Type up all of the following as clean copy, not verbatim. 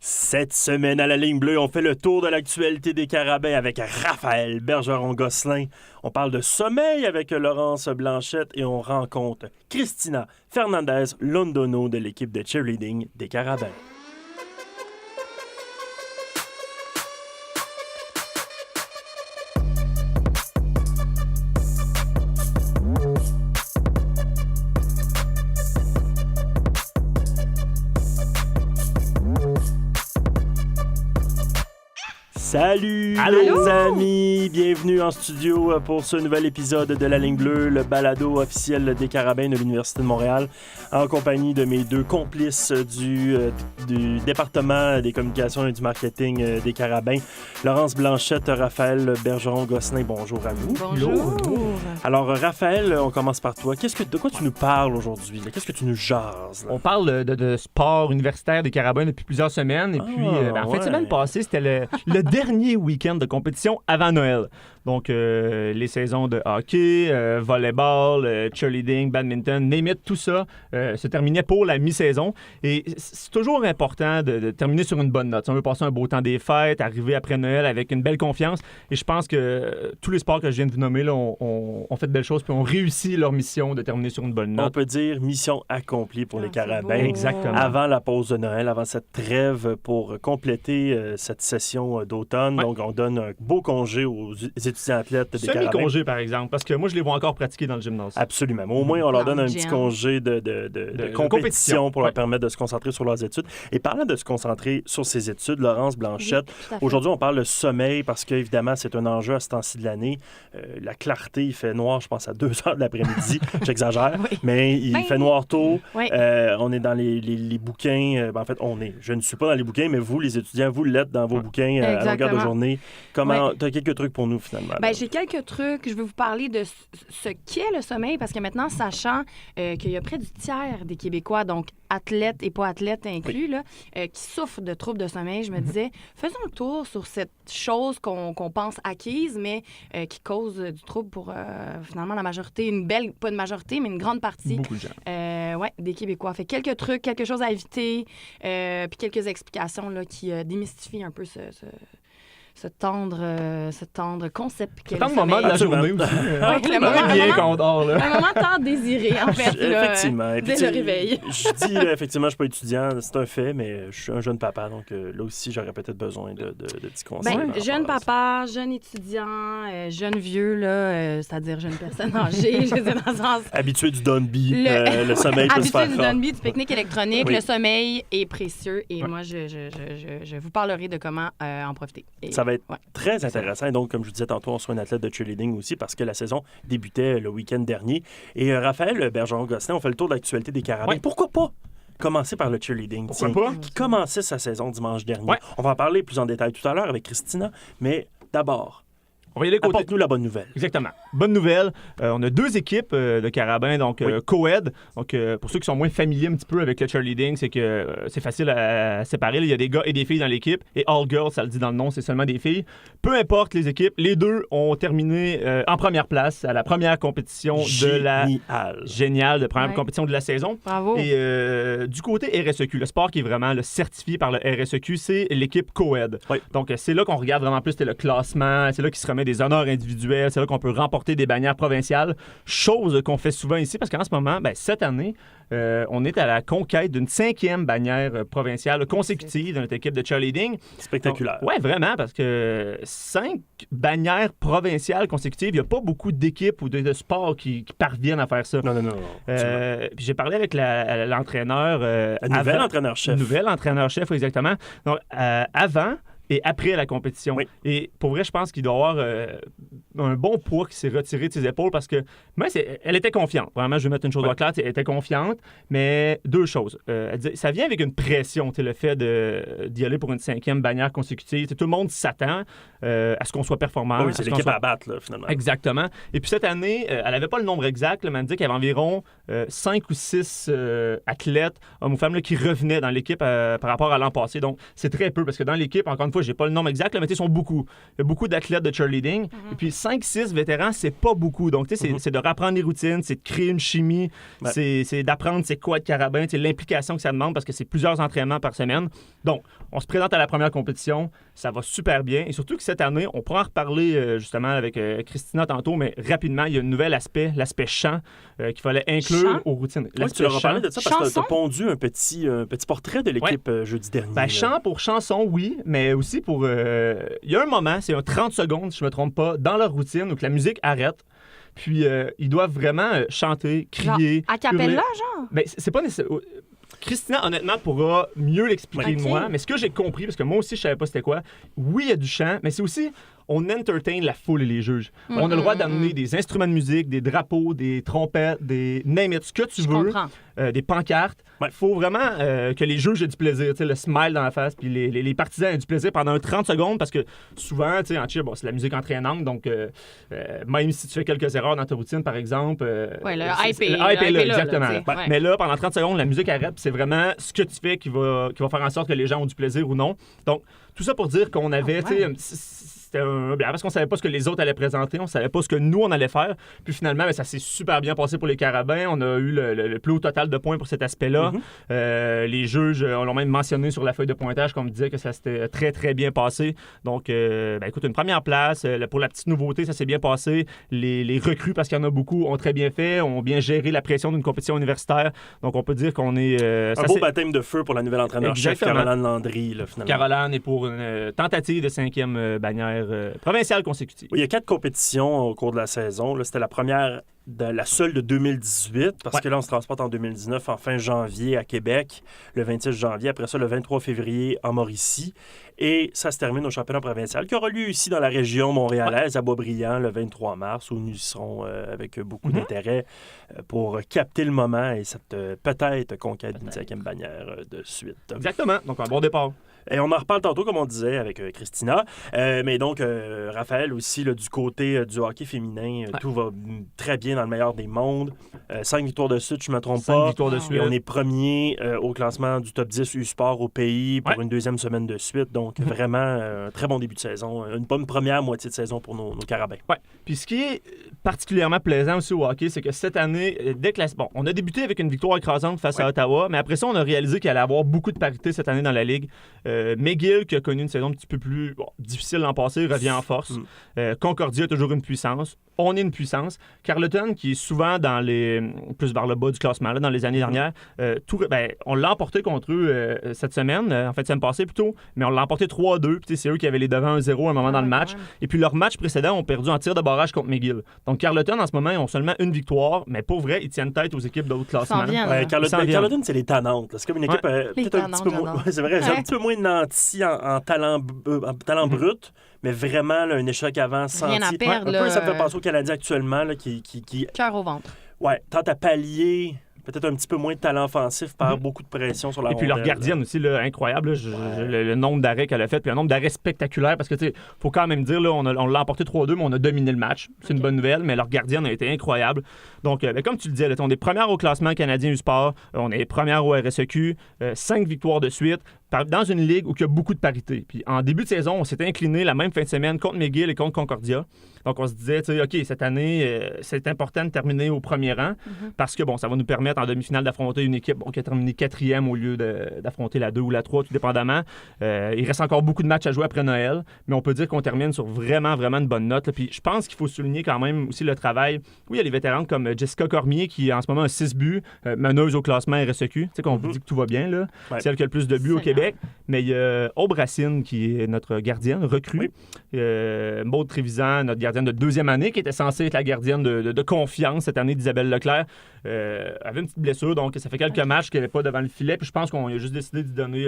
Cette semaine à la ligne bleue, on fait le tour de l'actualité des Carabins avec Raphaël Bergeron-Gosselin. On parle de sommeil avec Laurence Blanchette et on rencontre Christina Fernandez-Londono de l'équipe de cheerleading des Carabins. Salut les amis, bienvenue en studio pour ce nouvel épisode de La Ligne Bleue, le balado officiel des Carabins de l'Université de Montréal, en compagnie de mes deux complices du département des communications et du marketing des Carabins, Laurence Blanchette, Raphaël Bergeron-Gosselin. Bonjour à vous. Bonjour. Alors Raphaël, on commence par toi. De quoi tu nous parles aujourd'hui? Qu'est-ce que tu nous jases? On parle de sport universitaire des Carabins depuis plusieurs semaines. Et puis, en fait, semaine passée, c'était le dernier week-end de compétition avant Noël. Donc, les saisons de hockey, volleyball, cheerleading, badminton, name it, tout ça se terminait pour la mi-saison. Et c'est toujours important de terminer sur une bonne note. Si on veut passer un beau temps des fêtes, arriver après Noël avec une belle confiance. Et je pense que tous les sports que je viens de vous nommer là, ont fait de belles choses puis ont réussi leur mission de terminer sur une bonne note. On peut dire mission accomplie pour les Carabins. Exactement. Avant la pause de Noël, avant cette trêve pour compléter cette session d'automne. Ouais. Donc, on donne un beau congé aux étudiants athlètes des Carabins. Semi-congé, par exemple, parce que moi, je les vois encore pratiquer dans le gymnase. Absolument. Mais au moins, on leur donne un petit congé de compétition pour leur permettre de se concentrer sur leurs études. Et parlant de se concentrer sur ses études, Laurence Blanchette, aujourd'hui, on parle de sommeil parce qu'évidemment, c'est un enjeu à ce temps-ci de l'année. La clarté, il fait noir, je pense, à 2 heures de l'après-midi. J'exagère. Oui. Mais il fait noir tôt. Oui. On est dans les bouquins. En fait, je ne suis pas dans les bouquins, mais vous, les étudiants, vous l'êtes dans vos bouquins à longueur de journée. Comment tu as quelques trucs pour nous, finalement? J'ai quelques trucs. Je vais vous parler de ce qu'est le sommeil, parce que maintenant, sachant qu'il y a près du tiers des Québécois, donc athlètes et pas athlètes inclus, là, qui souffrent de troubles de sommeil, je me disais, faisons le tour sur cette chose qu'on pense acquise, mais qui cause du trouble pour, finalement, la majorité, pas une majorité, mais une grande partie. Beaucoup de gens. Des Québécois. Fait quelques trucs, quelque chose à éviter, puis quelques explications là, qui démystifient un peu ce tendre concept qu'est le sommeil. moment de la journée aussi. Le Bien qu'on dort, là. un moment tant désiré, en fait, là, effectivement. dès le réveil. Je dis, effectivement, je ne suis pas étudiant, c'est un fait, mais je suis un jeune papa, donc là aussi, j'aurais peut-être besoin de petits conseils. Jeune papa, jeune étudiant, jeune vieux, là, c'est-à-dire jeune personne âgée, je veux dire, dans le sens... Habitué du Dunby, le sommeil peut se faire Habitué du Dunby, du pique-nique électronique, Oui. le sommeil est précieux, et moi, je vous parlerai de comment en profiter. Ça va être très intéressant. Et donc, comme je vous disais tantôt, on sera un athlète de cheerleading aussi parce que la saison débutait le week-end dernier. Et Raphaël Bergeron-Gosselin, on fait le tour de l'actualité des Carabins. Ouais. Pourquoi pas commencer par le cheerleading? Pourquoi pas? Qui commençait sa saison dimanche dernier. Ouais. On va en parler plus en détail tout à l'heure avec Christina, mais d'abord, On va y aller côté... apporte-nous la bonne nouvelle. Exactement. Bonne nouvelle. On a 2 équipes de Carabins, donc co-ed. Donc, pour ceux qui sont moins familiers un petit peu avec le cheerleading, c'est que c'est facile à séparer. Il y a des gars et des filles dans l'équipe. Et all girls, ça le dit dans le nom, c'est seulement des filles. Peu importe les équipes, les 2 ont terminé en première place à la première compétition Génial. de première compétition de la saison. Bravo. Et du côté RSEQ, le sport qui est vraiment certifié par le RSEQ, c'est l'équipe co-ed. Oui. Donc, c'est là qu'on regarde vraiment plus le classement, c'est là qu'il se remet des honneurs individuels, c'est là qu'on peut remporter des bannières provinciales, chose qu'on fait souvent ici, parce qu'en ce moment, cette année, on est à la conquête d'une 5e bannière provinciale consécutive de notre équipe de cheerleading. Spectaculaire. Oui, vraiment, parce que 5 bannières provinciales consécutives, il n'y a pas beaucoup d'équipes ou de sports qui parviennent à faire ça. Non. Puis j'ai parlé avec l'entraîneur... Nouvel entraîneur-chef. Nouvel entraîneur-chef, exactement. Donc, avant et après la compétition. Oui. Et pour vrai, je pense qu'il doit y avoir un bon poids qui s'est retiré de ses épaules parce que moi, elle était confiante. Vraiment, je vais mettre une chose au clair, elle était confiante, mais 2 choses. Elle disait, ça vient avec une pression, le fait d'y aller pour une 5e bannière consécutive. Tout le monde s'attend à ce qu'on soit performant. Oui, c'est l'équipe à battre, là, finalement. Exactement. Et puis cette année, elle n'avait pas le nombre exact, mais elle me dit qu'il y avait environ 5 ou 6 athlètes, hommes ou femmes, là, qui revenaient dans l'équipe par rapport à l'an passé. Donc, c'est très peu, parce que dans l'équipe, encore une fois, j'ai pas le nombre exact, mais ils sont beaucoup. Il y a beaucoup d'athlètes de cheerleading. Et puis, 5-6 vétérans, c'est pas beaucoup. Donc, tu sais, c'est de rapprendre les routines, c'est de créer une chimie, c'est d'apprendre c'est quoi être carabin, l'implication que ça demande parce que c'est plusieurs entraînements par semaine. Donc, on se présente à la première compétition, ça va super bien. Et surtout que cette année, on pourra en reparler justement avec Christina tantôt, mais rapidement, il y a un nouvel aspect, l'aspect chant, qu'il fallait inclure aux routines. Oui, tu leur as parlé de ça parce que tu as pondu un petit portrait de l'équipe jeudi dernier. Ben, chant pour chanson, oui, mais aussi pour... Il y a un moment, c'est 30 secondes, si je ne me trompe pas, dans leur routine où que la musique arrête. Puis, ils doivent vraiment chanter, crier. Genre, a cappella, genre? Ben, c'est pas nécessaire. Christina, honnêtement, pourra mieux l'expliquer de moi, mais ce que j'ai compris, parce que moi aussi, je savais pas c'était quoi, oui, il y a du chant, mais c'est aussi, on entertain la foule et les juges. On a le droit d'amener des instruments de musique, des drapeaux, des trompettes, des name it, ce que tu veux, des pancartes. Il faut vraiment que les juges aient du plaisir, le smile dans la face, puis les partisans aient du plaisir pendant 30 secondes, parce que souvent, en cheer, c'est la musique entraînante, donc même si tu fais quelques erreurs dans ta routine, par exemple... le hype est là, exactement. Là, mais là, pendant 30 secondes, la musique arrête, c'est vraiment ce que tu fais qui va faire en sorte que les gens ont du plaisir ou non. Donc, tout ça pour dire qu'on avait, c'était parce qu'on savait pas ce que les autres allaient présenter, on savait pas ce que nous, on allait faire. Puis finalement, ça s'est super bien passé pour les Carabins. On a eu le plus haut total de points pour cet aspect-là. Les juges l'ont même mentionné sur la feuille de pointage, comme disait que ça s'était très, très bien passé. Donc, écoute, une première place. Pour la petite nouveauté, ça s'est bien passé. Les recrues, parce qu'il y en a beaucoup, ont très bien fait, ont bien géré la pression d'une compétition universitaire. Donc, on peut dire qu'on est... un beau baptême de feu pour la nouvelle entraîneur-chef, Caroline Landry, là, finalement. Caroline est pour une tentative de 5e bannière provinciale consécutive. Oui, il y a 4 compétitions au cours de la saison. Là, c'était la première, la seule de 2018, parce que là, on se transporte en 2019, en fin janvier à Québec, le 26 janvier. Après ça, le 23 février en Mauricie. Et ça se termine au championnat provincial, qui aura lieu ici dans la région montréalaise, à Boisbriand, le 23 mars, où nous y serons avec beaucoup d'intérêt pour capter le moment et cette peut-être conquête d'une 5e bannière de suite. Exactement. Donc, un bon départ. Et on en reparle tantôt, comme on disait, avec Christina. Mais donc, Raphaël aussi, là, du côté du hockey féminin, tout va très bien dans le meilleur des mondes. 5 victoires de suite, je ne me trompe pas. 5 victoires de suite. Et on est premier au classement du top 10 U-Sport au pays pour une 2e semaine de suite. Donc, vraiment, un très bon début de saison. Une bonne première moitié de saison pour nos Carabins. Oui. Puis ce qui est particulièrement plaisant aussi au hockey, c'est que cette année, on a débuté avec une victoire écrasante face à Ottawa, mais après ça, on a réalisé qu'il allait y avoir beaucoup de parité cette année dans la Ligue. McGill, qui a connu une saison un petit peu plus difficile l'an passé, revient en force. Concordia a toujours une puissance. On est une puissance. Carleton, qui est souvent plus vers le bas du classement, là, dans les années dernières, on l'a emporté contre eux cette semaine, en fait, semaine passée plutôt, mais on l'a emporté 3-2. Puis c'est eux qui avaient les devants 1-0 à un moment dans le match. Et puis leur match précédent ont perdu en tir de barrage contre McGill. Donc Carleton, en ce moment, ils ont seulement une victoire, mais pour vrai, ils tiennent tête aux équipes d'autres classements. Carleton, c'est les Tannantes. C'est comme une équipe peut-être un petit peu moins... c'est vrai, c'est un petit peu moins nanti en talent brut. Mais vraiment, là, un échec avant senti. Rien à perdre. Un peu, ça me fait penser aux Canadiens actuellement, là, qui... Cœur au ventre. Ouais, tente à pallier peut-être un petit peu moins de talent offensif par beaucoup de pression sur la rondelle. Et puis leur gardienne aussi, là, incroyable, le nombre d'arrêts qu'elle a fait, puis un nombre d'arrêts spectaculaires, parce que tu sais, faut quand même dire, là, on l'a emporté 3-2, mais on a dominé le match. C'est une bonne nouvelle, mais leur gardienne a été incroyable. Donc, comme tu le disais, là, on est première au classement canadien U-Sport, on est première au RSEQ, 5 victoires de suite, dans une ligue où il y a beaucoup de parité. Puis en début de saison, on s'était incliné la même fin de semaine contre McGill et contre Concordia. Donc, on se disait, tu sais, OK, cette année, c'est important de terminer au premier rang parce que, bon, ça va nous permettre en demi-finale d'affronter une équipe qui a terminé 4e au lieu d'affronter la 2 ou la 3, tout dépendamment. Il reste encore beaucoup de matchs à jouer après Noël, mais on peut dire qu'on termine sur vraiment, vraiment une bonne note. Là. Puis je pense qu'il faut souligner quand même aussi le travail. Oui, il y a les vétérans comme Jessica Cormier qui, en ce moment, a 6 buts, meneuse au classement RSEQ. Tu sais, qu'on dit que tout va bien, là. Ouais. C'est elle qui a le plus de buts au Québec. Mais il y a Aude Racine qui est notre gardienne recrue. Maude Trévisan, notre gardienne de 2e année, qui était censée être la gardienne de confiance cette année d'Isabelle Leclerc, avait une petite blessure, donc ça fait quelques matchs qu'elle n'est pas devant le filet. Puis je pense qu'on a juste décidé de donner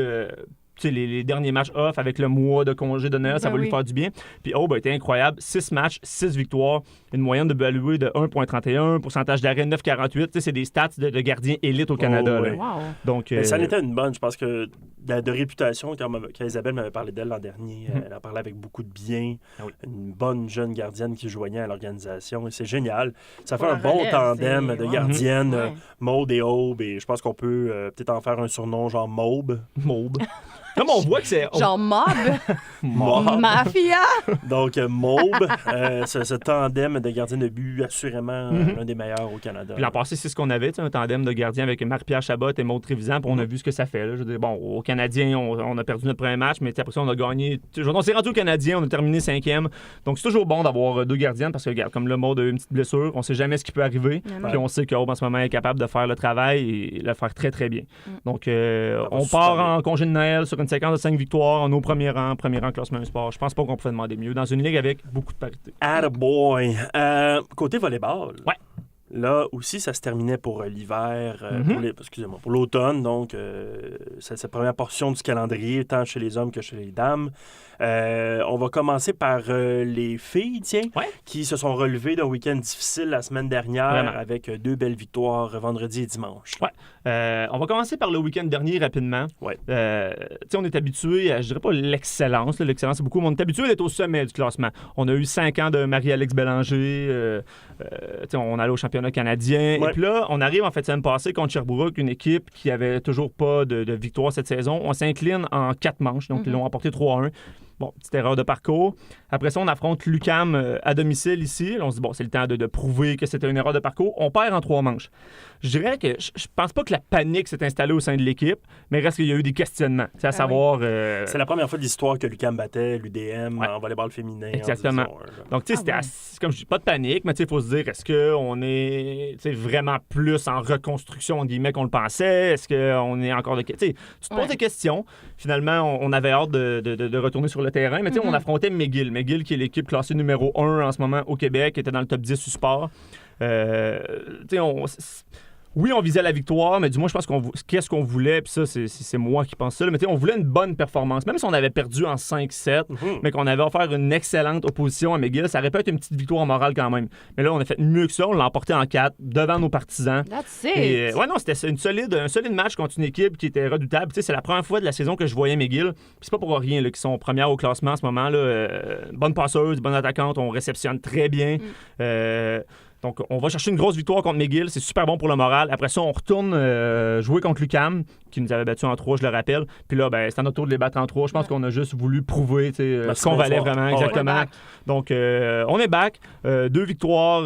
les derniers matchs off avec le mois de congé de Noël, ça va lui faire du bien. Puis Aube a été incroyable. 6 matchs, 6 victoires, une moyenne de but alloué de 1,31, pourcentage d'arrêt 9,48. C'est des stats de gardiens élite au Canada. Wow. Donc, ça en était une bonne, je pense que de réputation, quand Isabelle m'avait parlé d'elle l'an dernier, elle en parlait avec beaucoup de bien. Une bonne jeune gardienne qui joignait à l'organisation. Et c'est génial. Ça fait un bon tandem de gardiennes, Maude et Aube. Et je pense qu'on peut peut-être en faire un surnom genre Maube. Non, mais on voit que c'est... Genre mob. Mafia. Donc, Maube, ce tandem de gardiens de but, assurément l'un des meilleurs au Canada. Puis l'an passé, c'est ce qu'on avait, un tandem de gardiens avec Marie-Pierre Chabot et Maud Trévisan, puis on a vu ce que ça fait. Là. Je veux dire, bon, au Canadien, on a perdu notre premier match, mais après ça, on a gagné. On s'est rendu au Canadien, on a terminé 5e. Donc, c'est toujours bon d'avoir 2 gardiens parce que, regarde, comme le Maud a eu une petite blessure, on sait jamais ce qui peut arriver. Puis on sait qu'Aube, en ce moment, est capable de faire le travail et le faire très, très bien. Donc, on part en congé de Noël sur une séquence de 5 victoires. On est au premier rang classement sport. Je pense pas qu'on pouvait demander mieux dans une ligue avec beaucoup de parité. Attaboy. Côté volleyball. Ouais. Là aussi, ça se terminait pour l'hiver, pour l'automne. Donc, c'est la première portion du calendrier, tant chez les hommes que chez les dames. On va commencer par les filles, qui se sont relevées d'un week-end difficile la semaine dernière avec 2 belles victoires vendredi et dimanche. Ouais. On va commencer par le week-end dernier rapidement. Ouais. On est habitué à, je dirais pas l'excellence, l'excellence c'est beaucoup, mais on est habitué d'être au sommet du classement. On a eu 5 ans de Marie-Alex Bélanger, on allait au championnat canadien. Ouais. Et puis là, on arrive en fait semaine passée contre Sherbrooke, une équipe qui avait toujours pas de victoire cette saison. On s'incline en 4 manches, donc ils l'ont emporté 3-1. Bon, petite erreur de parcours. Après ça, on affronte l'UQAM à domicile ici. On se dit, bon, c'est le temps de prouver que c'était une erreur de parcours. On perd en 3 manches. Je dirais que je pense pas que la panique s'est installée au sein de l'équipe, mais il reste qu'il y a eu des questionnements. C'est à savoir... C'est la première fois de l'histoire que l'UQAM battait l'UDM en volleyball féminin. Exactement. Donc, tu sais, c'était comme je dis, pas de panique, mais tu sais, il faut se dire, est-ce qu'on est vraiment plus en reconstruction, en guillemets, qu'on le pensait? Est-ce qu'on est encore... Tu sais, tu te poses des questions. Finalement, on avait hâte de retourner sur le terrain, mais tu sais, on affrontait McGill. McGill, qui est l'équipe classée numéro 1 en ce moment au Québec, qui était dans le top 10 du sport. Tu sais, oui, on visait la victoire, mais du moins, je pense qu'est-ce qu'on voulait, puis ça, c'est moi qui pense ça, mais tu sais, on voulait une bonne performance. Même si on avait perdu en 5-7, mais qu'on avait offert une excellente opposition à McGill, ça aurait pu être une petite victoire morale quand même. Mais là, on a fait mieux que ça, on l'a emporté en 4, devant nos partisans. That's it! Et, non, c'était un solide match contre une équipe qui était redoutable. Tu sais, c'est la première fois de la saison que je voyais McGill, puis c'est pas pour rien, là, qu'ils sont premières au classement en ce moment, là. Bonne passeuse, bonne attaquante, on réceptionne très bien. Donc, on va chercher une grosse victoire contre McGill. C'est super bon pour le moral. Après ça, on retourne jouer contre l'UQAM, qui nous avait battus en 3, je le rappelle. Puis là, c'est à notre tour de les battre en 3. Je pense qu'on a juste voulu prouver ce qu'on valait vraiment. Exactement. Donc, on est back. 2 victoires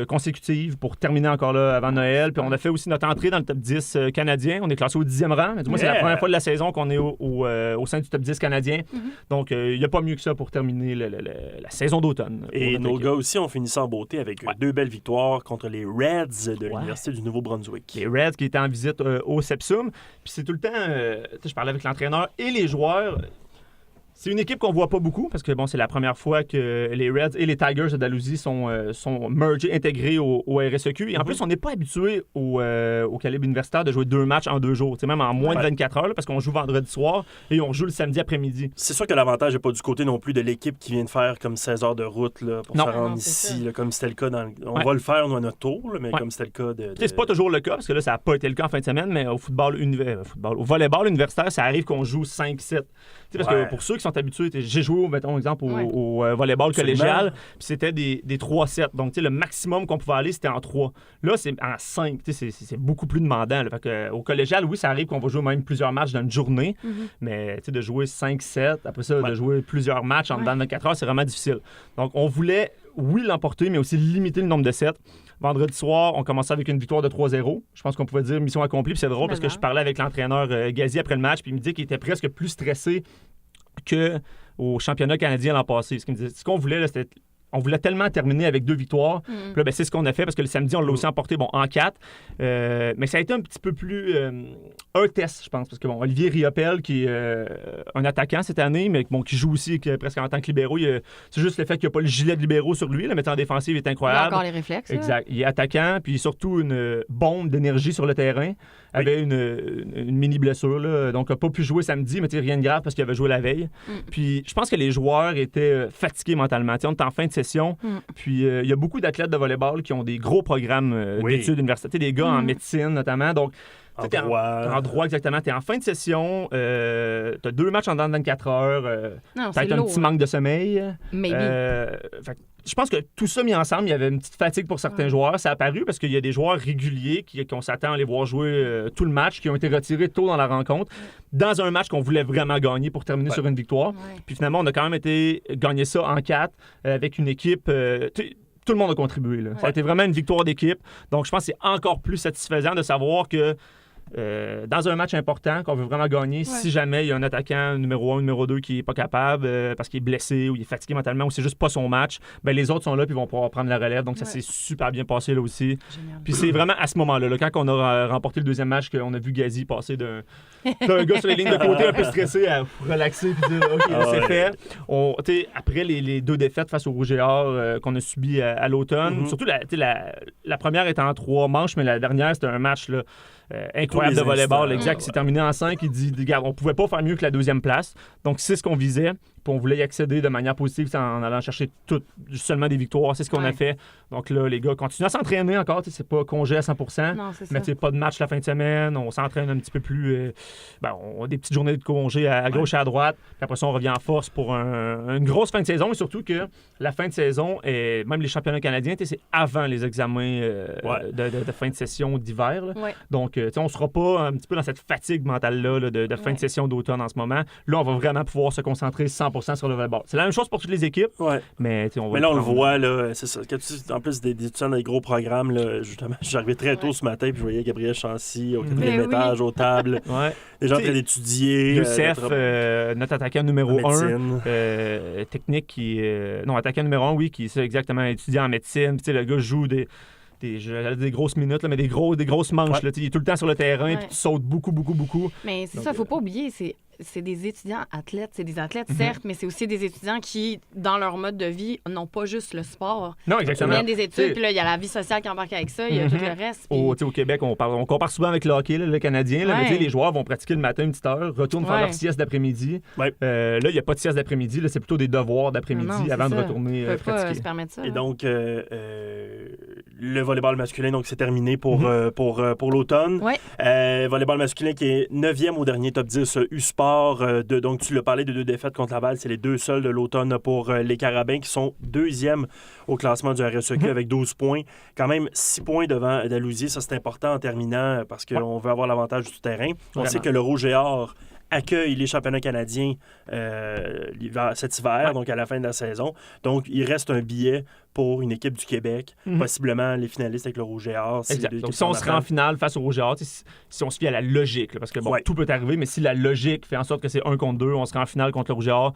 consécutives pour terminer encore là avant Noël. Puis on a fait aussi notre entrée dans le top 10 canadien. On est classé au 10e rang. Du moins, c'est la première fois de la saison qu'on est au sein du top 10 canadien. Donc, il n'y a pas mieux que ça pour terminer la saison d'automne. Et nos gars aussi ont fini ça en beauté avec 2 belles victoires contre les Reds de l'Université du Nouveau-Brunswick. Les Reds qui étaient en visite au Sepsum. Puis c'est tout le temps... je parlais avec l'entraîneur et les joueurs... C'est une équipe qu'on voit pas beaucoup parce que bon, c'est la première fois que les Reds et les Tigers de Dalhousie sont mergés, intégrés au RSEQ. Et en plus, on n'est pas habitué au calibre universitaire de jouer 2 matchs en 2 jours, même en moins de 24 heures, là, parce qu'on joue vendredi soir et on joue le samedi après-midi. C'est sûr que l'avantage n'est pas du côté non plus de l'équipe qui vient de faire comme 16 heures de route là, pour se rendre ici, là, comme c'était le cas dans... On va le faire nous, à notre tour, là, mais comme c'était le cas de... C'est pas toujours le cas, parce que là, ça n'a pas été le cas en fin de semaine, mais au au volleyball universitaire, ça arrive qu'on joue 5-7. Parce que pour ceux qui sont habitués, j'ai joué, mettons, exemple, au volleyball collégial, puis c'était des 3-7. Donc, le maximum qu'on pouvait aller, c'était en 3. Là, c'est en 5. C'est beaucoup plus demandant. Là. Fait que, au collégial, oui, ça arrive qu'on va jouer même plusieurs matchs dans une journée, mais de jouer 5-7, après ça, de jouer plusieurs matchs en dedans de 24 heures, c'est vraiment difficile. Donc, on voulait, oui, l'emporter, mais aussi limiter le nombre de sets. Vendredi soir, on commençait avec une victoire de 3-0. Je pense qu'on pouvait dire mission accomplie. Puis c'est drôle parce que je parlais avec l'entraîneur Gazi après le match, puis il me dit qu'il était presque plus stressé qu'au championnat canadien l'an passé. Ce qu'il me disait, ce qu'on voulait, là, c'était... On voulait tellement terminer avec 2 victoires. Puis là, c'est ce qu'on a fait parce que le samedi, on l'a aussi emporté en 4. Mais ça a été un petit peu plus un test, je pense. Parce que Olivier Riopel, qui est un attaquant cette année, mais qui joue aussi presque en tant que libéraux, c'est juste le fait qu'il n'y a pas le gilet de libéraux sur lui. Le mettant défensif est incroyable. Il a encore les réflexes. Exact. Il est attaquant, puis surtout une bombe d'énergie sur le terrain. Avait une mini-blessure, là, donc n'a pas pu jouer samedi, mais rien de grave parce qu'il avait joué la veille. Puis je pense que les joueurs étaient fatigués mentalement. On est en fin de session, puis il y a beaucoup d'athlètes de volleyball qui ont des gros programmes d'études universitaires, des gars en médecine notamment, donc En droit. En droit, exactement. Tu es en fin de session, tu as 2 matchs en dedans de 24 heures, peut-être un petit manque de sommeil. Je pense que tout ça mis ensemble, il y avait une petite fatigue pour certains joueurs. Ça a apparu parce qu'il y a des joueurs réguliers qu'on s'attend à les voir jouer tout le match, qui ont été retirés tôt dans la rencontre, dans un match qu'on voulait vraiment gagner pour terminer sur une victoire. Puis finalement, on a quand même été gagner ça en 4 avec une équipe... tout le monde a contribué. Là. Ça a été vraiment une victoire d'équipe. Donc, je pense que c'est encore plus satisfaisant de savoir que dans un match important qu'on veut vraiment gagner, si jamais il y a un attaquant numéro 1, numéro 2 qui n'est pas capable parce qu'il est blessé ou il est fatigué mentalement ou c'est juste pas son match, ben les autres sont là et vont pouvoir prendre la relève. Donc, ça s'est super bien passé là aussi. Génial. Puis c'est vraiment à ce moment-là, quand on a remporté le deuxième match, qu'on a vu Gazi passer d'un gars sur les lignes de côté un peu stressé à relaxer et dire OK, c'est fait. Après les 2 défaites face au Rouge et Or qu'on a subi à l'automne, surtout la première était en 3 manches, mais la dernière, c'était un match là, incroyable de volleyball, exact. C'est terminé en 5. Il dit, regarde, on pouvait pas faire mieux que la 2e place. Donc, c'est ce qu'on visait. Puis on voulait y accéder de manière positive en allant chercher seulement des victoires. C'est ce qu'on a fait. Donc là, les gars continuent à s'entraîner encore. C'est pas congé à 100%. Non, c'est mais ça. Pas de match la fin de semaine. On s'entraîne un petit peu plus. On a des petites journées de congé à gauche et à droite. Puis après ça, on revient en force pour une grosse fin de saison. Et surtout que la fin de saison, et même les championnats canadiens, c'est avant les examens de fin de session d'hiver. Donc, on ne sera pas un petit peu dans cette fatigue mentale-là de fin de session d'automne en ce moment. Là, on va vraiment pouvoir se concentrer 100% sur le volleyball. C'est la même chose pour toutes les équipes, mais on le voit, là, c'est ça. Quand en plus des étudiants dans les gros programmes, là, justement, j'arrivais très tôt ce matin puis je voyais Gabriel Chancy au 4e étage, aux tables. Les gens en train d'étudier. Youssef, notre attaquant numéro 1, technique qui... non, attaquant numéro 1, oui, qui est exactement étudiant en médecine. Puis, le gars joue des grosses minutes, là, mais des grosses manches. Là, il est tout le temps sur le terrain puis tu sautes beaucoup. Mais c'est ça, il ne faut pas oublier, c'est des étudiants athlètes. C'est des athlètes, certes, mais c'est aussi des étudiants qui, dans leur mode de vie, n'ont pas juste le sport. Non, exactement. Il y a des études, puis là, il y a la vie sociale qui embarque avec ça, il y a tout le reste. Puis... Au Québec, on compare souvent avec le hockey, là, le Canadien, là, mais les joueurs vont pratiquer le matin une petite heure, retournent faire leur sieste d'après-midi. Là, il n'y a pas de sieste d'après-midi, là, c'est plutôt des devoirs d'après-midi avant de retourner pratiquer. Pas se permettre ça. Et donc, le volleyball masculin, donc c'est terminé pour l'automne. Volleyball masculin qui est 9e au dernier top 10 U-Sport. Donc, tu l'as parlé de 2 défaites contre Laval. C'est les 2 seuls de l'automne pour les Carabins qui sont 2e au classement du RSEQ avec 12 points. Quand même 6 points devant Dalhousie. Ça, c'est important en terminant parce qu'on veut avoir l'avantage du terrain. On sait que le Rouge et Or accueille les championnats canadiens cet hiver, donc à la fin de la saison. Donc, il reste un billet pour une équipe du Québec, possiblement les finalistes avec le Rouge et Or. Exact. Donc, si on se rend en finale face au Rouge et Or, si on se fie à la logique, là, parce que tout peut arriver, mais si la logique fait en sorte que c'est 1 contre 2, on se rend en finale contre le Rouge et Or,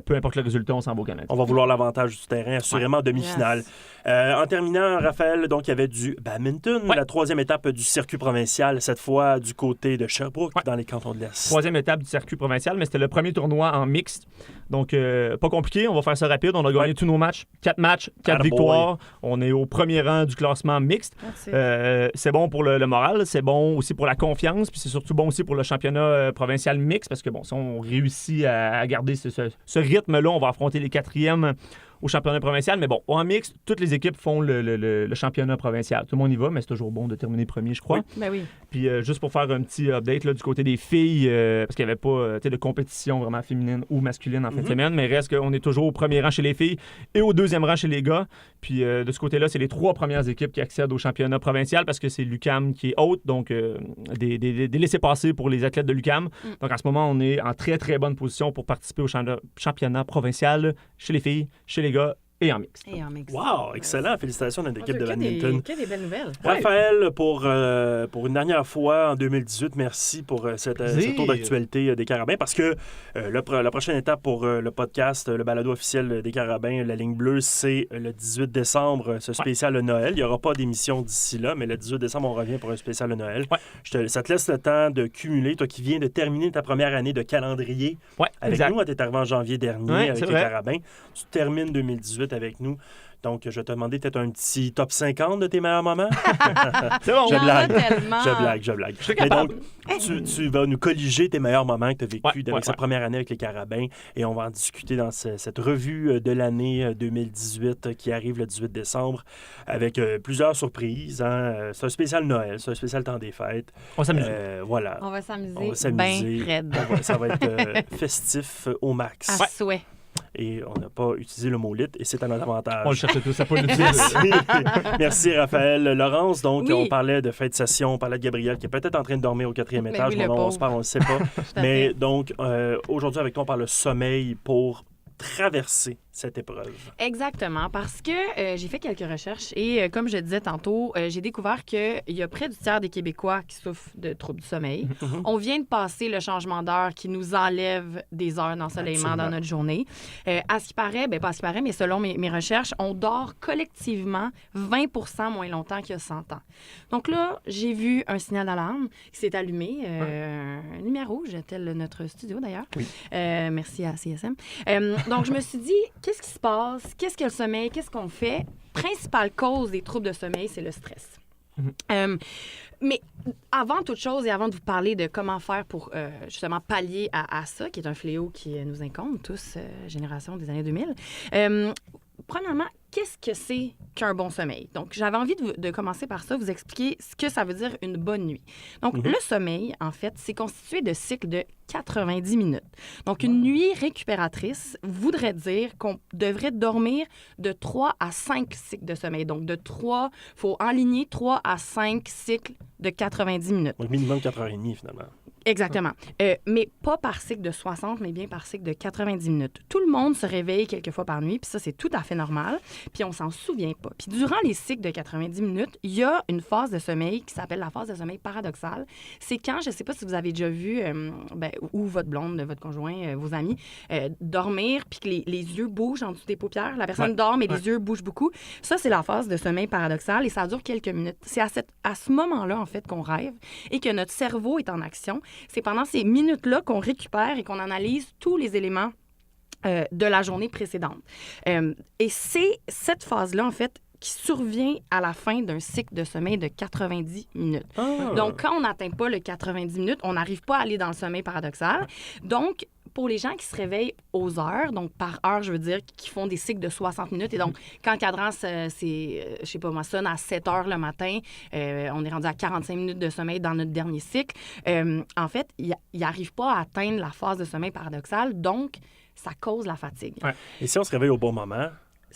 peu importe le résultat, on s'en va au Canada. On va vouloir l'avantage du terrain, assurément en demi-finale. En terminant, Raphaël, donc il y avait du badminton, la 3e étape du circuit provincial, cette fois du côté de Sherbrooke, dans les cantons de l'Est. 3e étape du circuit provincial, mais c'était le premier tournoi en mixte. Donc, pas compliqué, on va faire ça rapide. On a gagné tous nos matchs. 4 matchs, 4 victoires. On est au premier rang du classement mixte. C'est bon pour le moral, c'est bon aussi pour la confiance, puis c'est surtout bon aussi pour le championnat provincial mixte, parce que si on réussit à garder ce rythme-là, on va affronter les 4e au championnat provincial. Mais en mixte, toutes les équipes font le championnat provincial. Tout le monde y va, mais c'est toujours bon de terminer premier, je crois. Oui. Puis juste pour faire un petit update là, du côté des filles, parce qu'il n'y avait pas de compétition vraiment féminine ou masculine en fin de semaine, mais reste qu'on est toujours au premier rang chez les filles et au 2e rang chez les gars. Puis de ce côté-là, c'est les 3 premières équipes qui accèdent au championnat provincial parce que c'est l'UQAM qui est haute, donc des laissez-passer pour les athlètes de l'UQAM. Donc en ce moment, on est en très, très bonne position pour participer au championnat provincial chez les filles, chez les gars et en mixte. Wow, excellent. Félicitations à notre équipe de badminton. Que des belles nouvelles. Raphaël, pour une dernière fois en 2018, merci pour ce tour d'actualité des Carabins parce que la prochaine étape pour le podcast, le balado officiel des Carabins, la ligne bleue, c'est le 18 décembre, ce spécial de Noël. Il n'y aura pas d'émission d'ici là, mais le 18 décembre, on revient pour un spécial de Noël. Ça te laisse le temps de cumuler, toi qui viens de terminer ta première année de calendrier avec nous. Tu es arrivé en janvier dernier avec les Carabins. Tu termines 2018 d'être avec nous. Donc, je vais te demander peut-être un petit top 50 de tes meilleurs moments. C'est bon. Je blague. Tellement. Je blague. Mais donc, tu vas nous colliger tes meilleurs moments que tu as vécu avec cette première année avec les Carabins et on va en discuter dans cette revue de l'année 2018 qui arrive le 18 décembre avec plusieurs surprises. Hein. C'est un spécial Noël, c'est un spécial temps des fêtes. On s'amuse. Voilà. On va s'amuser. On va s'amuser. Ben raide. Ça va être festif au max. À souhait. Et on n'a pas utilisé le mot lit et c'est à notre avantage. On le cherche tous, ça peut l'utiliser. Merci Raphaël. Laurence, donc Oui. on parlait de fin de session, on parlait de Gabriel qui est peut-être en train de dormir au 4e étage. oui, le On se pauvre. parle, on ne sait pas. à Mais fait. donc, aujourd'hui avec toi, on parle de sommeil pour traverser cette épreuve. Exactement, parce que j'ai fait quelques recherches et comme je disais tantôt, j'ai découvert qu'il y a près du tiers des Québécois qui souffrent de troubles du sommeil. On vient de passer le changement d'heure qui nous enlève des heures d'ensoleillement Absolument. dans notre journée. À ce qui paraît, pas à ce qui paraît, mais selon mes recherches, on dort collectivement 20 moins longtemps qu'il y a 100 ans. Donc là, j'ai vu un signal d'alarme qui s'est allumé, une lumière rouge, tel notre studio d'ailleurs. Oui. Merci à CSM. Donc, je me suis dit, qu'est-ce qui se passe? Qu'est-ce que le sommeil? Qu'est-ce qu'on fait? Principale cause des troubles de sommeil, c'est le stress. Mais avant toute chose et avant de vous parler de comment faire pour justement pallier à ça, qui est un fléau qui nous incombe tous, génération des années 2000, premièrement, qu'est-ce que c'est qu'un bon sommeil? Donc, j'avais envie de commencer par ça, vous expliquer ce que ça veut dire une bonne nuit. Donc, le sommeil, en fait, c'est constitué de cycles de 90 minutes. Donc, une nuit récupératrice voudrait dire qu'on devrait dormir de 3 à 5 cycles de sommeil. Donc, il faut enligner 3 à 5 cycles de 90 minutes. Donc, minimum 4h30 finalement. Exactement. Mais pas par cycle de 60, mais bien par cycle de 90 minutes. Tout le monde se réveille quelques fois par nuit, puis ça, c'est tout à fait normal, puis on s'en souvient pas. Puis durant les cycles de 90 minutes, il y a une phase de sommeil qui s'appelle la phase de sommeil paradoxal. C'est quand, je sais pas si vous avez déjà vu, ou votre blonde, votre conjoint, vos amis, dormir, puis que les yeux bougent en dessous des paupières. La personne dort, mais les yeux bougent beaucoup. Ça, c'est la phase de sommeil paradoxal et ça dure quelques minutes. C'est à ce moment-là, en fait, qu'on rêve et que notre cerveau est en action. C'est pendant ces minutes-là qu'on récupère et qu'on analyse tous les éléments de la journée précédente. Et c'est cette phase-là, en fait, qui survient à la fin d'un cycle de sommeil de 90 minutes. Donc, quand on n'atteint pas le 90 minutes, on n'arrive pas à aller dans le sommeil paradoxal. Donc, pour les gens qui se réveillent aux heures, donc par heure, je veux dire, qui font des cycles de 60 minutes, et donc, quand le cadran, je sais pas moi, sonne à 7 heures le matin, on est rendu à 45 minutes de sommeil dans notre dernier cycle, en fait, ils n'arrivent pas à atteindre la phase de sommeil paradoxal, donc, ça cause la fatigue. Ouais. Et si on se réveille au bon moment,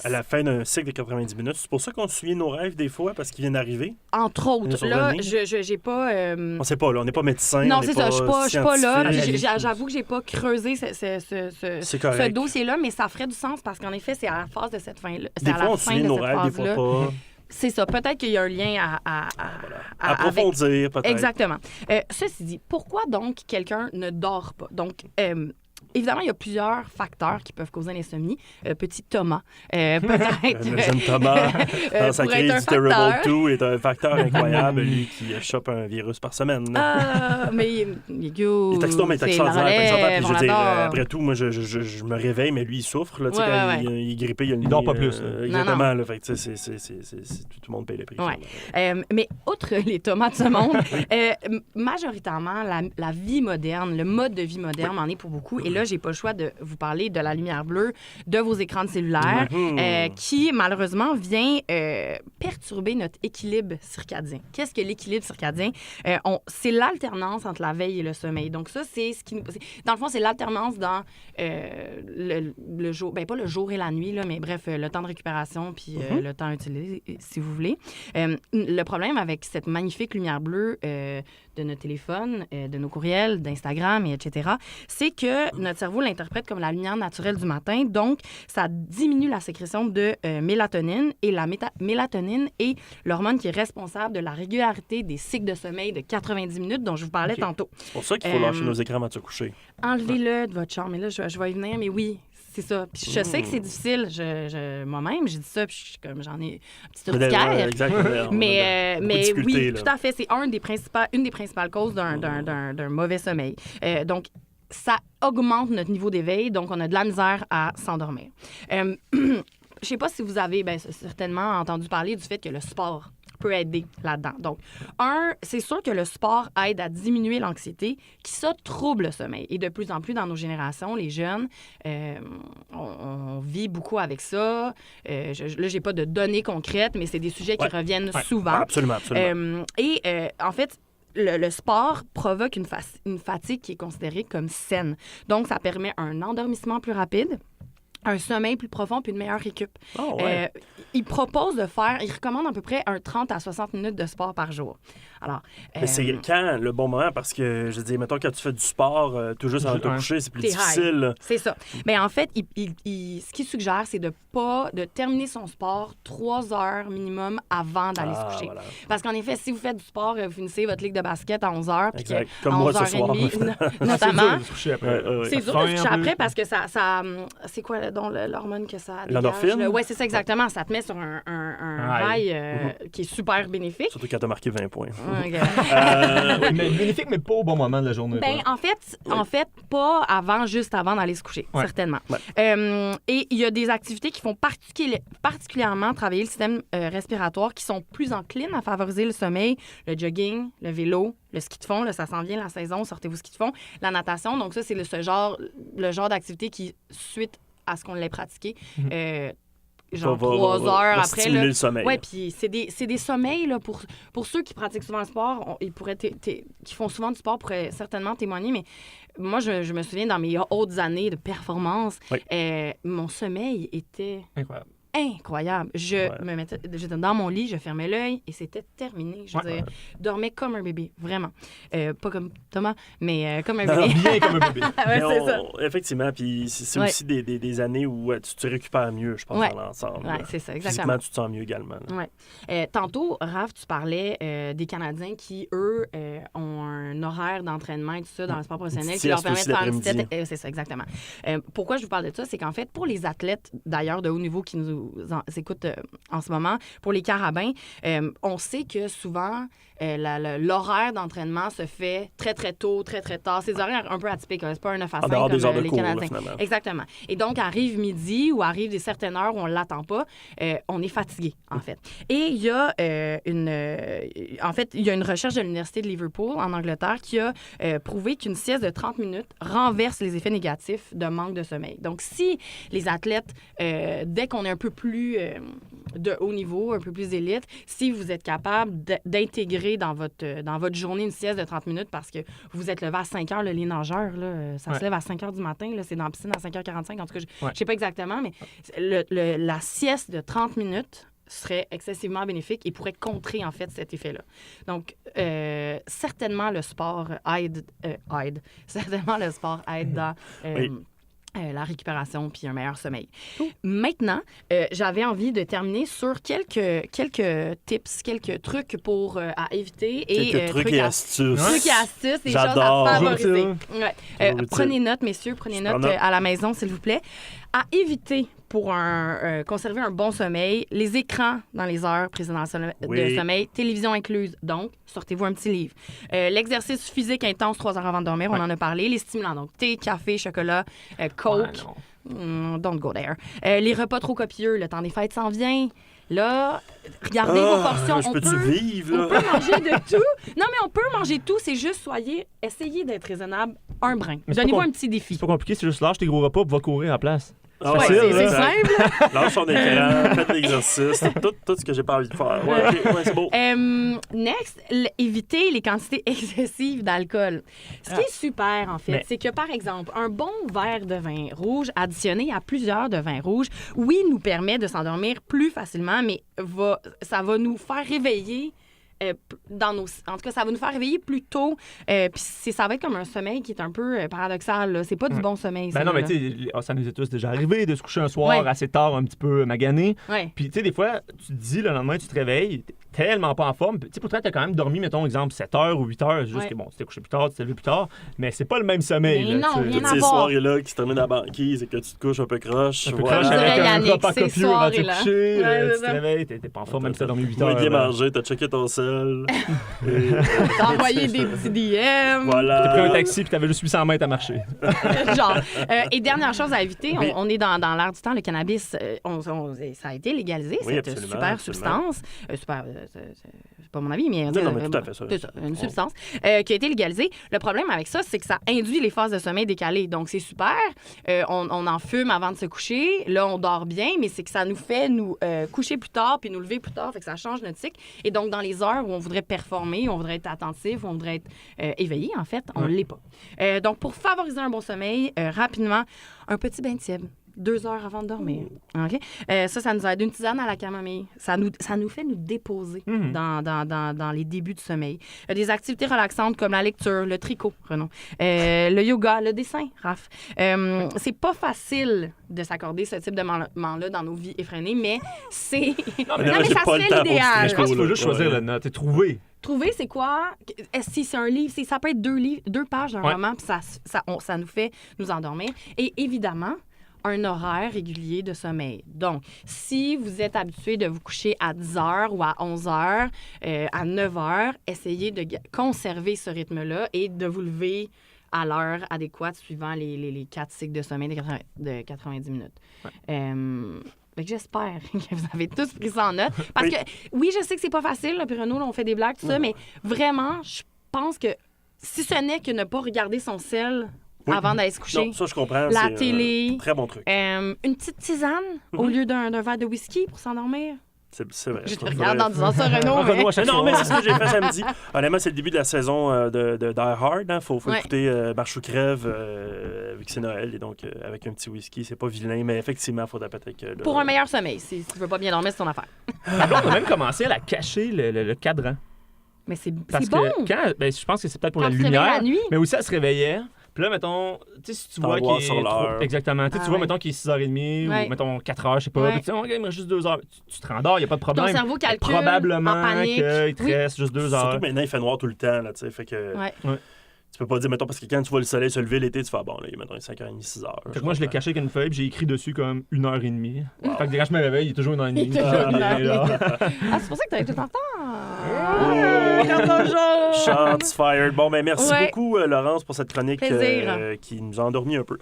à la fin d'un cycle de 90 minutes, c'est pour ça qu'on se souvient de nos rêves des fois parce qu'ils viennent d'arriver? Entre autres. Là, j'ai pas... On sait pas, là. On n'est pas médecin. Non, c'est ça. Je suis pas là. scientifique. J'avoue que j'ai pas creusé ce dossier-là, mais ça ferait du sens parce qu'en effet, c'est à la phase de cette fin-là. Des fois, on se souvient de nos rêves, des fois pas. C'est ça. Peut-être qu'il y a un lien à approfondir, peut-être. Exactement. Ceci dit, pourquoi donc quelqu'un ne dort pas? Donc, évidemment, il y a plusieurs facteurs qui peuvent causer l'insomnie. Petit Thomas, peut-être. Le jeune Thomas, dans sa crise du Terrible 2, est un facteur incroyable, lui, qui chope un virus par semaine. Mais il est cute. Il est extraordinaire, puis je veux dire, après tout, moi, je me réveille, mais lui, il souffre. Là, ouais. Il est grippé, il dort pas plus. Exactement. Là, fait que, tout le monde paye le prix. Ouais. Mais outre les Thomas de ce monde, majoritairement, la vie moderne, le mode de vie moderne en est pour beaucoup. Et là, j'ai pas le choix de vous parler de la lumière bleue de vos écrans de cellulaire qui, malheureusement, vient perturber notre équilibre circadien. Qu'est-ce que l'équilibre circadien? C'est l'alternance entre la veille et le sommeil. Donc ça, c'est ce qui nous... Dans le fond, c'est l'alternance dans le jour... Bien, pas le jour et la nuit, là, mais bref, le temps de récupération puis le temps utilisé, si vous voulez. Le problème avec cette magnifique lumière bleue de nos téléphones, de nos courriels, d'Instagram, etc., c'est que notre cerveau l'interprète comme la lumière naturelle du matin. Donc, ça diminue la sécrétion de mélatonine. Et la mélatonine est l'hormone qui est responsable de la régularité des cycles de sommeil de 90 minutes dont je vous parlais tantôt. C'est pour ça qu'il faut lâcher nos écrans avant de se coucher. Enlevez-le de votre chambre. Mais là, je vais y venir, mais oui, c'est ça. Puis je sais que c'est difficile. Moi-même, j'ai dit ça, puis j'en ai un petit urticaire. Mais oui, tout à fait. C'est une des principales causes d'un mauvais sommeil. Donc, ça augmente notre niveau d'éveil, donc on a de la misère à s'endormir. je sais pas si vous avez certainement entendu parler du fait que le sport peut aider là-dedans. Donc, c'est sûr que le sport aide à diminuer l'anxiété, qui ça trouble le sommeil. Et de plus en plus dans nos générations, les jeunes, on vit beaucoup avec ça. Là, j'ai pas de données concrètes, mais c'est des sujets qui reviennent souvent. Absolument. En fait, le sport provoque une fatigue qui est considérée comme saine. Donc, ça permet un endormissement plus rapide, un sommeil plus profond puis une meilleure récup. Il recommande à peu près 30 à 60 minutes de sport par jour. Alors, mais c'est quand le bon moment? Parce que, je dis, mettons, quand tu fais du sport, tout juste avant de te coucher, c'est plus difficile. C'est ça. Mais en fait, ce qu'il suggère, c'est de terminer son sport 3 heures minimum avant d'aller se coucher. Voilà. Parce qu'en effet, si vous faites du sport, vous finissez votre ligue de basket à 11 heures. Exact. Comme moi ce soir. Notamment. C'est dur de se coucher après parce que ça c'est quoi l'hormone que ça dégage? L'endorphine? Oui, c'est ça exactement. Ça te met sur un high qui est super bénéfique. Surtout quand tu as marqué 20 points. Mais bénéfique, mais pas au bon moment de la journée. En fait, pas juste avant d'aller se coucher, certainement. Ouais. Et il y a des activités qui font particulièrement travailler le système respiratoire, qui sont plus enclines à favoriser le sommeil. Le jogging, le vélo, le ski de fond, là, ça s'en vient la saison, sortez-vous ski de fond. La natation, donc ça, c'est le genre d'activité qui, suite à ce qu'on l'ait pratiqué, 3 heures après. Stimuler le sommeil. Oui, puis c'est des sommeils, là, pour ceux qui pratiquent souvent le sport, qui font souvent du sport, pourraient certainement témoigner, mais moi, je me souviens, dans mes hautes années de performance, mon sommeil était... incroyable. J'étais dans mon lit, je fermais l'œil et c'était terminé. Je veux dire, dormais comme un bébé, vraiment. Pas comme Thomas, mais comme un bébé. Bien comme un bébé. C'est ça. Effectivement, puis c'est aussi des années où tu te récupères mieux, je pense, dans l'ensemble. Oui, c'est ça, exactement. Physiquement, tu te sens mieux également. Tantôt, Raph, tu parlais des Canadiens qui, eux, ont un horaire d'entraînement et tout ça dans le sport professionnel qui leur permet de faire une petite... C'est ça, exactement. Pourquoi je vous parle de ça? C'est qu'en fait, pour les athlètes, d'ailleurs, de haut niveau qui nous écoutent en ce moment, pour les carabins, on sait que souvent, l'horaire d'entraînement se fait très, très tôt, très, très tard. C'est des horaires un peu atypiques. C'est pas un 9 à 5 comme les Canadiens. Là, exactement. Et donc, arrive midi ou arrive des certaines heures où on ne l'attend pas, on est fatigué, en fait. Et il y a une recherche de l'Université de Liverpool, en Angleterre, qui a prouvé qu'une sieste de 30 minutes renverse les effets négatifs de manque de sommeil. Donc, si les athlètes, dès qu'on est un peu plus de haut niveau, un peu plus élite, si vous êtes capable d'intégrer dans votre journée une sieste de 30 minutes parce que vous êtes levé à 5 heures, les nageurs, là, ça se lève à 5 heures du matin, là, c'est dans la piscine à 5h45, en tout cas, je ne sais pas exactement, mais la sieste de 30 minutes serait excessivement bénéfique et pourrait contrer, en fait, cet effet-là. Donc, certainement, le sport aide. Certainement, le sport aide dans... la récupération puis un meilleur sommeil. Maintenant, j'avais envie de terminer sur quelques tips, quelques trucs à éviter. Quelques trucs et astuces. Trucs et astuces, des choses à favoriser. Prenez note, messieurs, prenez note à la maison, s'il vous plaît. À éviter pour conserver un bon sommeil, les écrans dans les heures précédant de sommeil, télévision incluse. Donc, sortez-vous un petit livre. L'exercice physique intense 3 heures avant de dormir, on en a parlé. Les stimulants, donc thé, café, chocolat, Coke. Don't go there. Les repas trop copieux, le temps des fêtes s'en vient. Là, regardez vos portions. On peut manger de tout. Non, mais on peut manger tout. C'est juste, essayez d'être raisonnable un brin. Donnez-vous un petit défi. C'est pas compliqué, c'est juste lâche tes gros repas et va courir à place. C'est simple. Lâche son écran, faites de l'exercice, tout ce que j'ai pas envie de faire. C'est beau. Next, éviter les quantités excessives d'alcool. Ce qui est super, en fait, c'est que, par exemple, un bon verre de vin rouge additionné à plusieurs de vin rouge, oui, nous permet de s'endormir plus facilement, mais ça va nous faire réveiller en tout cas, ça va nous faire réveiller plus tôt. Puis ça va être comme un sommeil qui est un peu paradoxal. Là. C'est pas du bon sommeil. Non, mais tu sais, ça nous est tous déjà arrivé de se coucher un soir assez tard, un petit peu magané. Puis tu sais, des fois, tu te dis le lendemain, tu te réveilles, t'es tellement pas en forme. Tu sais, pourtant, t'as quand même dormi, mettons, exemple, 7 heures ou 8 heures. Juste que bon, tu t'es couché plus tard, tu t'es levé plus tard. Mais c'est pas le même sommeil. Mais là, non, rien à ces voir. soirées-là qui se terminent à la banquise et que tu te couches un peu croche. Avec un repas copieux avant de te coucher. Tu te réveilles, t'es pas en forme, même si t'as dormi 8 heures. Tu as bien mangé, t'as checké ton sel. seul. T'as envoyé des petits DM. Voilà. T'as pris un taxi puis t'avais juste 800 mètres à marcher. Genre. Et dernière chose à éviter, Oui. on est dans l'air du temps, le cannabis, ça a été légalisé, Oui, cette absolument, super absolument. substance. C'est pas mon avis, mais... Non, mais tout à fait ça. C'est ça, une substance qui a été légalisée. Le problème avec ça, c'est que ça induit les phases de sommeil décalées. Donc, c'est super. On en fume avant de se coucher. Là, on dort bien, mais c'est que ça nous fait nous coucher plus tard puis nous lever plus tard. Fait que ça change notre cycle. Et donc, dans les heures où on voudrait performer, où on voudrait être attentif, où on voudrait être éveillé, en fait, on ne l'est pas. Donc, pour favoriser un bon sommeil, rapidement, un petit bain tiède. 2 heures avant de dormir. OK? Ça nous aide. Une tisane à la camomille. Ça nous fait nous déposer dans les débuts du sommeil. Des activités relaxantes comme la lecture, le tricot, Renaud, le yoga, le dessin, Raph. C'est pas facile de s'accorder ce type de moment-là dans nos vies effrénées, mais c'est... Non, mais ça pas le serait temps pour l'idéal. Je pense qu'il faut juste choisir la note et trouver. Trouver, c'est quoi? Si c'est un livre, ça peut être 2 pages d'un roman, puis ça nous fait nous endormir. Et évidemment, un horaire régulier de sommeil. Donc, si vous êtes habitué de vous coucher à 10 heures ou à 11 heures, à 9 heures, essayez de conserver ce rythme-là et de vous lever à l'heure adéquate suivant les 4 cycles de sommeil de 90 minutes. Fait que j'espère que vous avez tous pris ça en note. Parce que, oui, je sais que c'est pas facile, là, puis Renaud, là, on fait des blagues, tout ça, mais vraiment, je pense que si ce n'est que ne pas regarder son sel avant d'aller se coucher. Non, ça, je comprends. La c'est télé. Très bon truc. Une petite tisane au lieu d'un verre de whisky pour s'endormir. C'est vrai. Je te regarde en disant ça, Renaud. Renaud, à chaque Non, fois. mais c'est ce que j'ai fait samedi. Honnêtement, c'est le début de la saison de Die Hard. Hein. Faut Ouais. écouter Marche ou crève, vu que c'est Noël. Et donc, avec un petit whisky, c'est pas vilain. Mais effectivement, il faudrait peut-être que... Pour un meilleur sommeil. Si tu veux pas bien dormir, c'est ton affaire. On a même commencé à la cacher, le cadran. Mais c'est Parce bon. que je pense que c'est peut-être pour Quand la tu te réveilles lumière, la nuit. mais aussi elle se réveillait. Puis là, mettons, tu sais, si tu vois qu'il est sur l'heure. trop... Exactement. Tu vois, mettons qu'il est 6h30 Ouais. ou, mettons, 4h, je sais pas. Ouais. Puis tu dis, OK, il me reste juste 2 heures. Tu te rendors, il n'y a pas de problème. Ton cerveau calcule Probablement en panique. qu'il te Oui. reste juste 2 Surtout heures. que maintenant, il fait noir tout le temps. Là, fait que Ouais. tu peux pas dire, mettons, parce que quand tu vois le soleil se lever l'été, tu fais, bon, là, il est maintenant 5h30, 6h. Fait que moi, je l'ai caché avec une feuille, puis j'ai écrit dessus comme 1h30. Fait que quand je me réveille, il est toujours 1h30. Il est toujours 1h30. Ah, c'est pour ça que t'avais tout en temps. Shots fired. Bon, ben merci Ouais. beaucoup, Laurence, pour cette chronique Plaisir. qui nous a endormis un peu.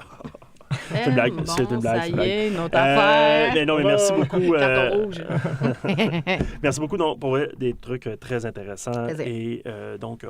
C'est une blague, c'est une blague, Ça c'est y une blague. est, notre affaire. Mais non, mais merci beaucoup. Carton rouge. Merci beaucoup pour des trucs très intéressants. Plaisir. Et donc,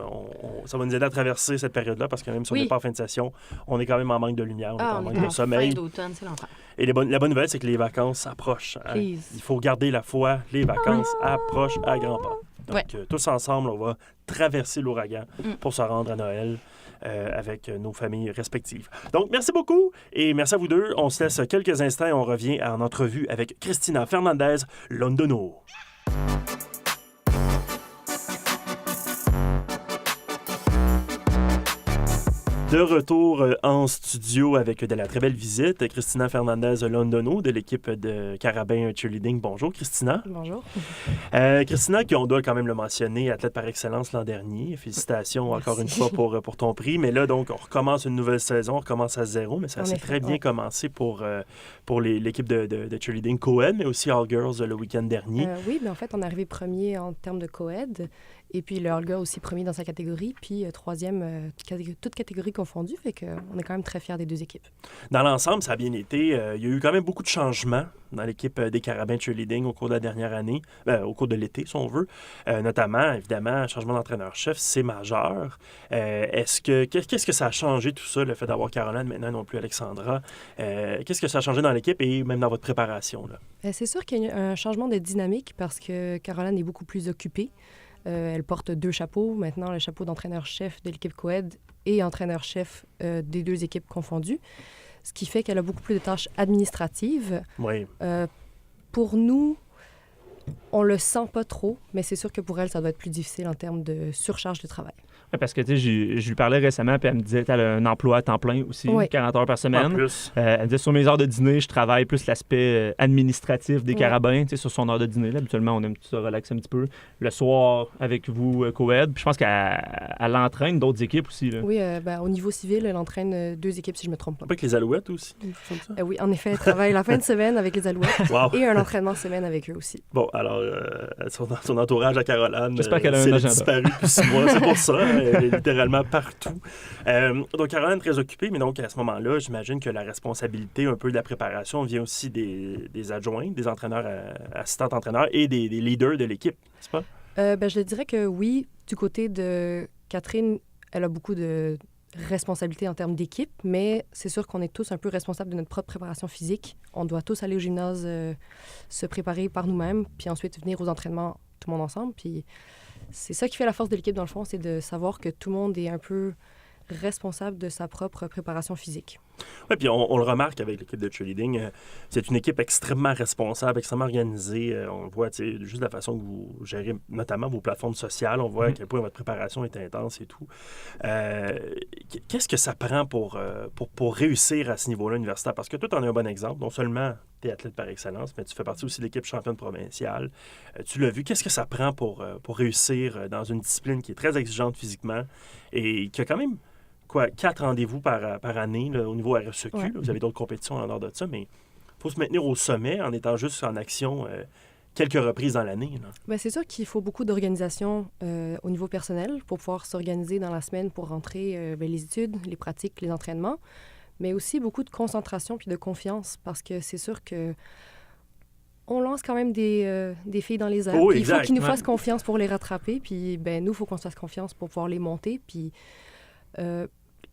ça va nous aider à traverser cette période-là parce que même si on Oui. n'est pas en fin de session, on est quand même en manque de lumière, on est Ah, en on manque est de en sommeil. fin d'automne, c'est l'enfer. Et la bonne nouvelle, c'est que les vacances approchent. Hein. Please. Il faut garder la foi. Les vacances approchent à grands pas. Donc, Ouais. tous ensemble, on va traverser l'ouragan pour se rendre à Noël avec nos familles respectives. Donc, merci beaucoup et merci à vous deux. On se laisse quelques instants et on revient en entrevue avec Christina Fernandez Londono. De retour en studio avec de la très belle visite, Christina Fernandez Londono de l'équipe de Carabin Cheerleading. Bonjour, Christina. Bonjour. Christina, qui on doit quand même le mentionner, athlète par excellence l'an dernier. Félicitations encore une fois pour ton prix. Mais là, donc, on recommence une nouvelle saison, on recommence à zéro, mais ça En s'est effet, très bien ouais. commencé pour l'équipe de cheerleading co-ed, mais aussi All Girls le week-end dernier. Oui, mais en fait, on est arrivé premier en termes de co-ed. Et puis le All Girl aussi premier dans sa catégorie. Puis troisième, toute catégorie confondue. Fait qu'on est quand même très fiers des deux équipes. Dans l'ensemble, ça a bien été. Il y a eu quand même beaucoup de changements dans l'équipe des Carabins Cheerleading au cours de la dernière année, au cours de l'été, si on veut. Notamment, évidemment, changement d'entraîneur-chef, c'est majeur. Qu'est-ce que ça a changé, tout ça, le fait d'avoir Caroline maintenant, non plus Alexandra? Qu'est-ce que ça a changé dans l'équipe et même dans votre préparation? Là? C'est sûr qu'il y a eu un changement de dynamique parce que Caroline est beaucoup plus occupée. Elle porte 2 chapeaux. Maintenant, le chapeau d'entraîneur-chef de l'équipe co-ed et entraîneur-chef des 2 équipes confondues. Ce qui fait qu'elle a beaucoup plus de tâches administratives. Oui. Pour nous, on le sent pas trop, mais c'est sûr que pour elle, ça doit être plus difficile en termes de surcharge de travail. Ouais, parce que, tu sais, je lui parlais récemment, puis elle me disait qu'elle a un emploi à temps plein aussi, Oui. 40 heures par En semaine. plus. Elle me disait, sur mes heures de dîner, je travaille plus l'aspect administratif des Ouais. Carabins. Tu sais, sur son heure de dîner, là, habituellement, on aime se relaxer un petit peu. Le soir, avec vous, co-ed. Puis je pense qu'elle entraîne d'autres équipes aussi. Là. Oui, au niveau civil, elle entraîne 2 équipes, si je me trompe pas. Pas avec les Alouettes aussi? Comme ça? Oui, en effet, elle travaille la fin de semaine avec les Alouettes Wow. et un entraînement semaine avec eux aussi. Bon, alors, son entourage à Caroline. J'espère qu'elle a un agenda. Disparu depuis 6 mois, c'est pour ça. Elle est littéralement partout. Donc, Caroline est très occupée, mais donc, à ce moment-là, j'imagine que la responsabilité un peu de la préparation vient aussi des adjoints, des entraîneurs, assistants entraîneurs et des leaders de l'équipe, n'est-ce pas? Je dirais que oui, du côté de Catherine, elle a beaucoup de responsabilités en termes d'équipe, mais c'est sûr qu'on est tous un peu responsables de notre propre préparation physique. On doit tous aller au gymnase se préparer par nous-mêmes, puis ensuite venir aux entraînements tout le monde ensemble. Puis c'est ça qui fait la force de l'équipe, dans le fond, c'est de savoir que tout le monde est un peu responsable de sa propre préparation physique. Oui, puis on le remarque avec l'équipe de cheerleading, c'est une équipe extrêmement responsable, extrêmement organisée. On voit juste la façon que vous gérez notamment vos plateformes sociales. On voit à quel point votre préparation est intense et tout. Qu'est-ce que ça prend pour réussir à ce niveau-là universitaire? Parce que toi, tu en es un bon exemple. Non seulement tu es athlète par excellence, mais tu fais partie aussi de l'équipe championne provinciale. Tu l'as vu. Qu'est-ce que ça prend pour réussir dans une discipline qui est très exigeante physiquement et qui a quand même 4 rendez-vous par année là, au niveau RSEQ. Ouais. Là, vous avez d'autres compétitions en dehors de ça, mais il faut se maintenir au sommet en étant juste en action quelques reprises dans l'année. Bien, c'est sûr qu'il faut beaucoup d'organisation au niveau personnel pour pouvoir s'organiser dans la semaine pour rentrer les études, les pratiques, les entraînements, mais aussi beaucoup de concentration puis de confiance parce que c'est sûr que on lance quand même des filles dans les airs. Oh, il faut qu'ils nous ouais. fassent confiance pour les rattraper. Puis, nous, il faut qu'on se fasse confiance pour pouvoir les monter. Puis,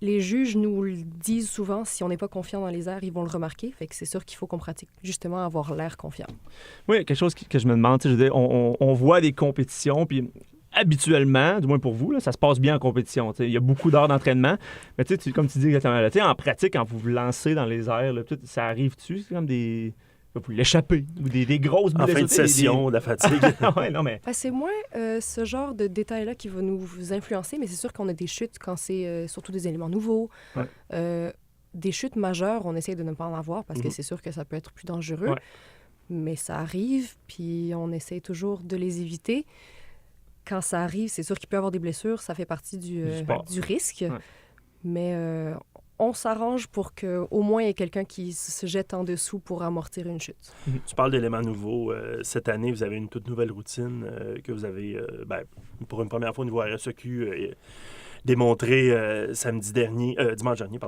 les juges nous le disent souvent, si on n'est pas confiant dans les airs, ils vont le remarquer. Fait que c'est sûr qu'il faut qu'on pratique justement avoir l'air confiant. Oui, quelque chose que je me demande, je veux dire, on voit des compétitions, puis habituellement, du moins pour vous, là, ça se passe bien en compétition. Il y a beaucoup d'heures d'entraînement. Mais comme tu dis exactement, là, en pratique, quand vous vous lancez dans les airs, là, ça arrive-tu? C'est comme des... Vous l'échapper ou des grosses En fin de session, de la fatigue. Ouais, non, mais... C'est moins ce genre de détails-là qui va nous influencer, mais c'est sûr qu'on a des chutes quand c'est surtout des éléments nouveaux. Ouais. Des chutes majeures, on essaie de ne pas en avoir parce que c'est sûr que ça peut être plus dangereux. Ouais. Mais ça arrive, puis on essaie toujours de les éviter. Quand ça arrive, c'est sûr qu'il peut y avoir des blessures, ça fait partie du risque. Ouais. Mais on s'arrange pour qu'au moins il y ait quelqu'un qui se jette en dessous pour amortir une chute. Tu parles d'éléments nouveaux. Cette année, vous avez une toute nouvelle routine que vous avez, pour une première fois au niveau RSEQ, démontré dimanche dernier.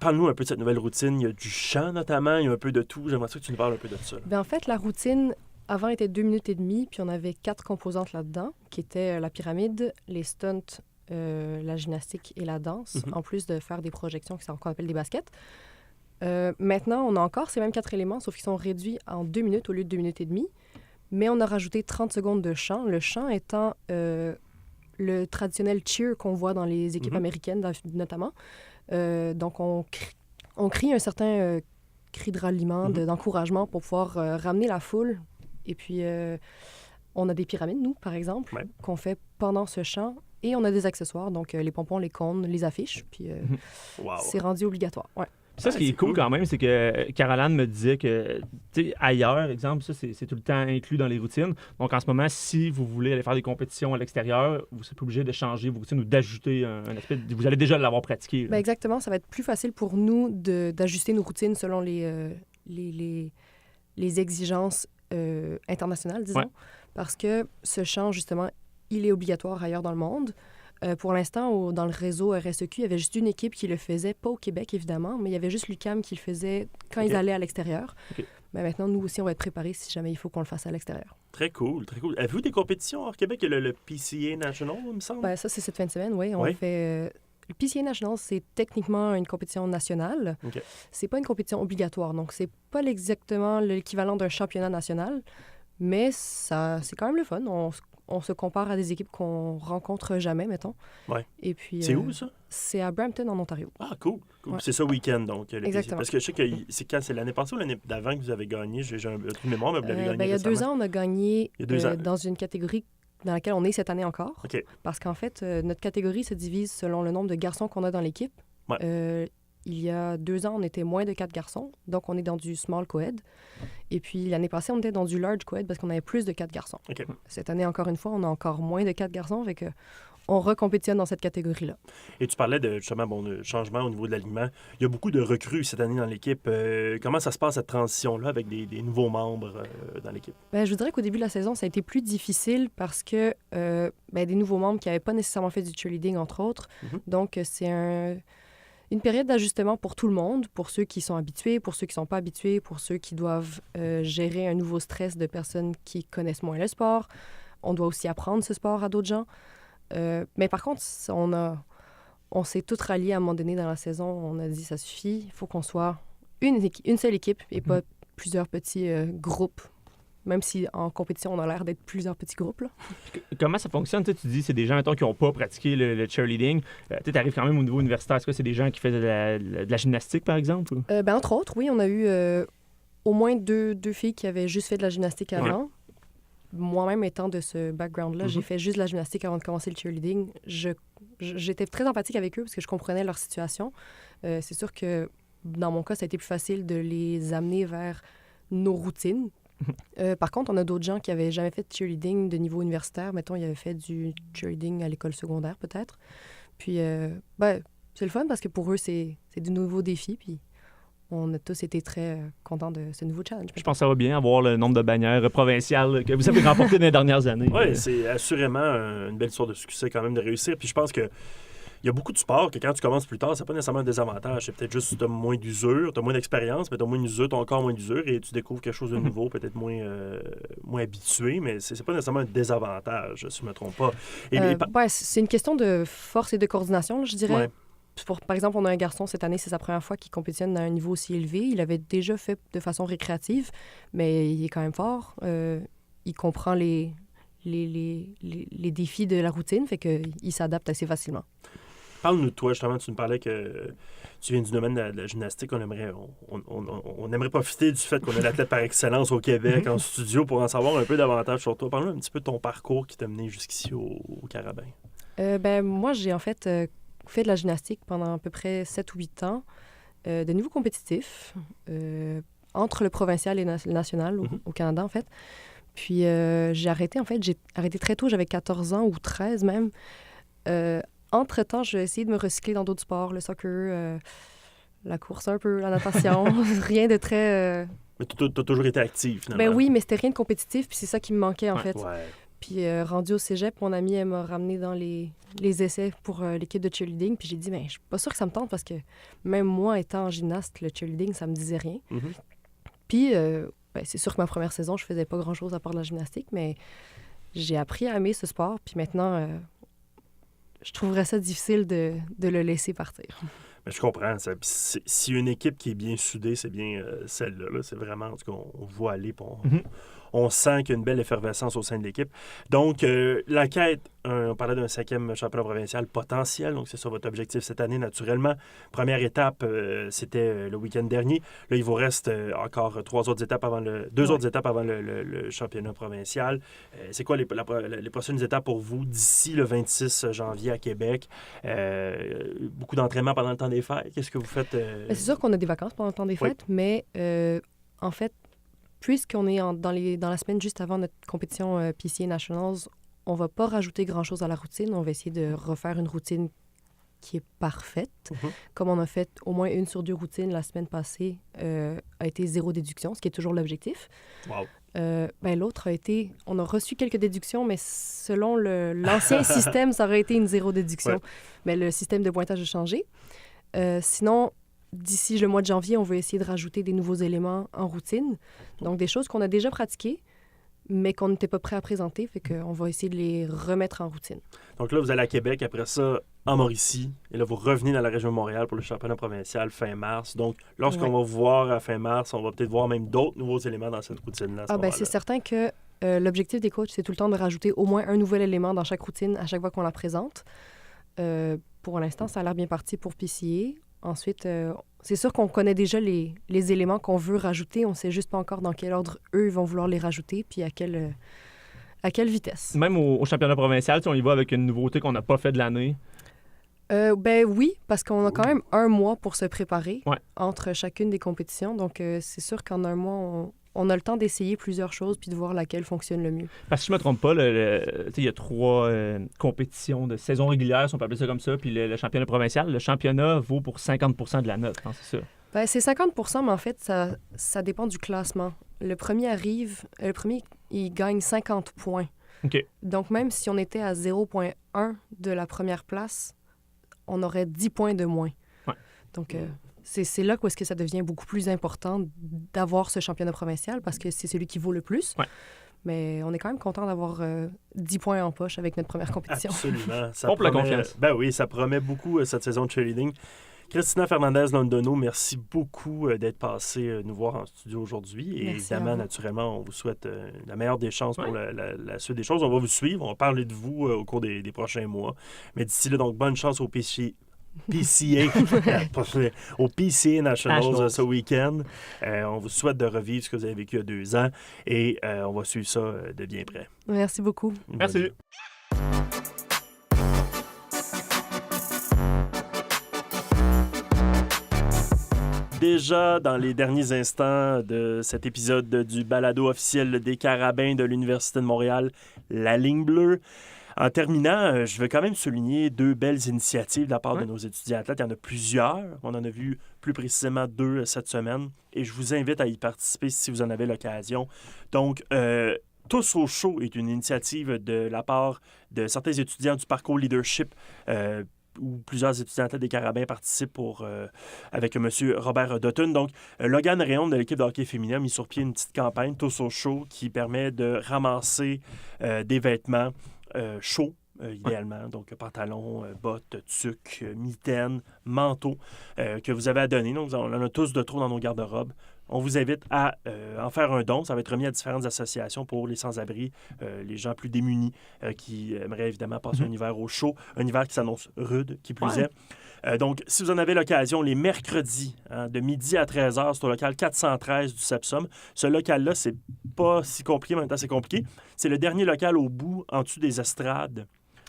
Parle-nous un peu de cette nouvelle routine. Il y a du chant notamment, il y a un peu de tout. J'aimerais ça que tu nous parles un peu de ça. En fait, la routine, avant, était 2 minutes et demie, puis on avait 4 composantes là-dedans, qui étaient la pyramide, les stunts, la gymnastique et la danse, en plus de faire des projections qu'on appelle des baskets. Maintenant, on a encore ces mêmes 4 éléments, sauf qu'ils sont réduits en 2 minutes au lieu de 2 minutes et demie. Mais on a rajouté 30 secondes de chant, le chant étant le traditionnel cheer qu'on voit dans les équipes américaines, notamment. Donc, on crie un certain cri de ralliement, d'encouragement pour pouvoir ramener la foule. Et puis, on a des pyramides, nous, par exemple, qu'on fait pendant ce chant. Et on a des accessoires, donc les pompons, les cônes, les affiches. Puis, c'est rendu obligatoire. Ouais. Ça, ce qui est cool quand même, c'est que Caroline me disait que, ailleurs, exemple, ça, c'est tout le temps inclus dans les routines. Donc, en ce moment, si vous voulez aller faire des compétitions à l'extérieur, vous n'êtes pas obligé de changer vos routines ou d'ajouter un aspect. Vous allez déjà l'avoir pratiqué. Exactement. Ça va être plus facile pour nous d'ajuster nos routines selon les exigences internationales, disons. Ouais. Parce que ce chant, justement, il est obligatoire ailleurs dans le monde. Pour l'instant, dans le réseau RSEQ, il y avait juste une équipe qui le faisait, pas au Québec, évidemment, mais il y avait juste l'UQAM qui le faisait quand ils allaient à l'extérieur. Mais maintenant, nous aussi, on va être préparés si jamais il faut qu'on le fasse à l'extérieur. Très cool, très cool. Avez-vous des compétitions hors Québec? Il y a le PCA National, il me semble? Ça, c'est cette fin de semaine, oui. On fait... le PCA National, c'est techniquement une compétition nationale. C'est pas une compétition obligatoire, donc c'est pas exactement l'équivalent d'un championnat national, mais c'est quand même le fun. On se compare à des équipes qu'on rencontre jamais, mettons. Et puis, c'est où, ça? C'est à Brampton, en Ontario. Ah, cool. C'est ça week-end, donc. Exactement. Parce que je sais que c'est l'année passée ou l'année d'avant que vous avez gagné? J'ai un trou de mémoire, mais vous l'avez gagné il y a 2 ans, on a gagné ans. Dans une catégorie dans laquelle on est cette année encore. Parce qu'en fait, notre catégorie se divise selon le nombre de garçons qu'on a dans l'équipe. Il y a 2 ans, on était moins de 4 garçons, donc on est dans du small co-ed. Et puis l'année passée, on était dans du large co-ed parce qu'on avait plus de 4 garçons. Cette année, encore une fois, on a encore moins de 4 garçons, fait que on recompétitionne dans cette catégorie-là. Et tu parlais de justement de changement au niveau de l'alignement. Il y a beaucoup de recrues cette année dans l'équipe. Comment ça se passe, cette transition-là, avec des nouveaux membres dans l'équipe? Je vous dirais qu'au début de la saison, ça a été plus difficile parce que des nouveaux membres qui n'avaient pas nécessairement fait du cheerleading, entre autres. Donc, c'est une période d'ajustement pour tout le monde, pour ceux qui sont habitués, pour ceux qui ne sont pas habitués, pour ceux qui doivent gérer un nouveau stress de personnes qui connaissent moins le sport. On doit aussi apprendre ce sport à d'autres gens. Mais par contre, on s'est tous ralliés à un moment donné dans la saison. On a dit, ça suffit, il faut qu'on soit une seule équipe et pas plusieurs petits groupes. Même si en compétition, on a l'air d'être plusieurs petits groupes. Là. Comment ça fonctionne? Tu dis c'est des gens mettons, qui n'ont pas pratiqué le cheerleading. Tu arrives quand même au niveau universitaire. Est-ce que c'est des gens qui font de la gymnastique, par exemple? Ou? Entre autres, oui. On a eu au moins deux filles qui avaient juste fait de la gymnastique avant. Moi-même étant de ce background-là, j'ai fait juste de la gymnastique avant de commencer le cheerleading. J'étais très empathique avec eux parce que je comprenais leur situation. C'est sûr que dans mon cas, ça a été plus facile de les amener vers nos routines. Par contre, on a d'autres gens qui n'avaient jamais fait de cheerleading de niveau universitaire. Mettons, ils avaient fait du cheerleading à l'école secondaire, peut-être. Puis, c'est le fun parce que pour eux, c'est de nouveaux défis. Puis, on a tous été très contents de ce nouveau challenge. Je pense que ça va bien avoir le nombre de bannières provinciales que vous avez remportées dans les dernières années. Oui, c'est assurément une belle histoire de succès quand même de réussir. Puis je pense que il y a beaucoup de sports que quand tu commences plus tard, c'est pas nécessairement un désavantage. C'est peut-être juste que tu as moins d'usure, tu as moins d'expérience, mais tu as moins d'usure, tu as encore moins d'usure et tu découvres quelque chose de nouveau, peut-être moins habitué, mais c'est pas nécessairement un désavantage, si je me trompe pas. C'est une question de force et de coordination, là, je dirais. Ouais. Par exemple, on a un garçon cette année, c'est sa première fois qu'il compétitionne à un niveau aussi élevé. Il avait déjà fait de façon récréative, mais il est quand même fort. Il comprend les défis de la routine, fait qu'il s'adapte assez facilement. Parle-nous de toi, justement. Tu me parlais que tu viens du domaine de la gymnastique. On aimerait profiter du fait qu'on a l'athlète par excellence au Québec en studio pour en savoir un peu davantage sur toi. Parle-nous un petit peu de ton parcours qui t'a mené jusqu'ici au Carabin. Moi, j'ai en fait fait de la gymnastique pendant à peu près 7 ou 8 ans, de niveau compétitif, entre le provincial et le national au Canada, en fait. Puis j'ai arrêté, en fait, j'ai arrêté très tôt, j'avais 14 ans ou 13 même. Entre-temps, j'ai essayé de me recycler dans d'autres sports, le soccer, la course un peu, la natation, rien de très... Mais tu as toujours été active, finalement. Oui, mais c'était rien de compétitif, puis c'est ça qui me manquait, en fait. Ouais. Puis rendu au cégep, mon amie, elle m'a ramené dans les essais pour l'équipe de cheerleading. Puis j'ai dit, je suis pas sûre que ça me tente parce que même moi, étant gymnaste, le cheerleading, ça me disait rien. Puis c'est sûr que ma première saison, je faisais pas grand-chose à part de la gymnastique, mais j'ai appris à aimer ce sport. Puis maintenant, je trouverais ça difficile de le laisser partir. Mais je comprends. Si une équipe qui est bien soudée, c'est bien celle-là. Là. C'est vraiment, en tout cas, on voit aller, on sent qu'il y a une belle effervescence au sein de l'équipe. Donc, la quête, on parlait d'un 5e championnat provincial potentiel. Donc, c'est ça votre objectif cette année, naturellement. Première étape, c'était le week-end dernier. Là, il vous reste encore deux autres étapes avant le championnat provincial. C'est quoi les prochaines étapes pour vous d'ici le 26 janvier à Québec? Beaucoup d'entraînement pendant le temps des fêtes. Qu'est-ce que vous faites? C'est sûr qu'on a des vacances pendant le temps des fêtes, mais en fait, puisqu'on est dans la semaine juste avant notre compétition PCA Nationals, on va pas rajouter grand-chose à la routine. On va essayer de refaire une routine qui est parfaite. Comme on a fait au moins 1 sur 2 routines la semaine passée, a été 0 déduction, ce qui est toujours l'objectif. Wow. L'autre a été... On a reçu quelques déductions, mais selon l'ancien système, ça aurait été une 0 déduction. Ouais. Mais le système de pointage a changé. Sinon, d'ici le mois de janvier, on veut essayer de rajouter des nouveaux éléments en routine. Donc, des choses qu'on a déjà pratiquées, mais qu'on n'était pas prêt à présenter. Fait qu'on va essayer de les remettre en routine. Donc là, vous allez à Québec, après ça, en Mauricie. Et là, vous revenez dans la région de Montréal pour le championnat provincial fin mars. Donc, lorsqu'on va vous voir à fin mars, on va peut-être voir même d'autres nouveaux éléments dans cette routine-là. C'est certain que l'objectif des coachs, c'est tout le temps de rajouter au moins un nouvel élément dans chaque routine à chaque fois qu'on la présente. Pour l'instant, ça a l'air bien parti pour PCA. Ensuite, c'est sûr qu'on connaît déjà les éléments qu'on veut rajouter. On ne sait juste pas encore dans quel ordre eux vont vouloir les rajouter puis à quelle vitesse. Même au championnat provincial, on y va avec une nouveauté qu'on n'a pas fait de l'année. Oui, parce qu'on a quand même 1 mois pour se préparer entre chacune des compétitions. Donc, c'est sûr qu'en 1 mois, on a le temps d'essayer plusieurs choses puis de voir laquelle fonctionne le mieux. Parce que je ne me trompe pas, il y a 3 compétitions de saison régulière, si on peut appeler ça comme ça, puis le championnat provincial. Le championnat vaut pour 50% de la note, hein, c'est ça? Ben, c'est 50%, mais en fait, ça dépend du classement. Le premier, il gagne 50 points. OK. Donc, même si on était à 0,1 de la première place, on aurait 10 points de moins. Ouais. Donc, c'est là où est-ce que ça devient beaucoup plus important d'avoir ce championnat provincial parce que c'est celui qui vaut le plus. Ouais. Mais on est quand même content d'avoir 10 points en poche avec notre première compétition. Absolument. Ça pour la confiance. Ben oui, ça promet beaucoup cette saison de cheerleading. Christina Fernandez-Londono, merci beaucoup d'être passée nous voir en studio aujourd'hui. Et merci évidemment, naturellement, on vous souhaite la meilleure des chances pour la suite des choses. On va vous suivre, on va parler de vous au cours des prochains mois. Mais d'ici là, donc, bonne chance au PCA au PCA Nationals ce week-end. On vous souhaite de revivre ce que vous avez vécu il y a 2 ans et on va suivre ça de bien près. Merci beaucoup. Merci. Déjà dans les derniers instants de cet épisode du balado officiel des Carabins de l'Université de Montréal, la ligne bleue. En terminant, je veux quand même souligner 2 belles initiatives de la part de nos étudiants athlètes. Il y en a plusieurs. On en a vu plus précisément 2 cette semaine. Et je vous invite à y participer si vous en avez l'occasion. Donc, Tous au show est une initiative de la part de certains étudiants du parcours leadership où plusieurs étudiants athlètes des Carabins participent avec M. Robert Dutton. Donc, Logan Réaume de l'équipe de hockey féminin a mis sur pied une petite campagne, Tous au show, qui permet de ramasser des vêtements chauds, idéalement. Donc, pantalons, bottes, tuques, mitaines, manteaux que vous avez à donner. Donc, on en a tous de trop dans nos garde-robes. On vous invite à en faire un don. Ça va être remis à différentes associations pour les sans-abri, les gens plus démunis qui aimeraient évidemment passer un hiver au chaud, un hiver qui s'annonce rude, qui plus est. Donc, si vous en avez l'occasion, les mercredis, de midi à 13h, c'est au local 413 du Sepsum. Ce local-là, c'est pas si compliqué, mais en même temps, c'est compliqué. C'est le dernier local au bout, en dessous des estrades.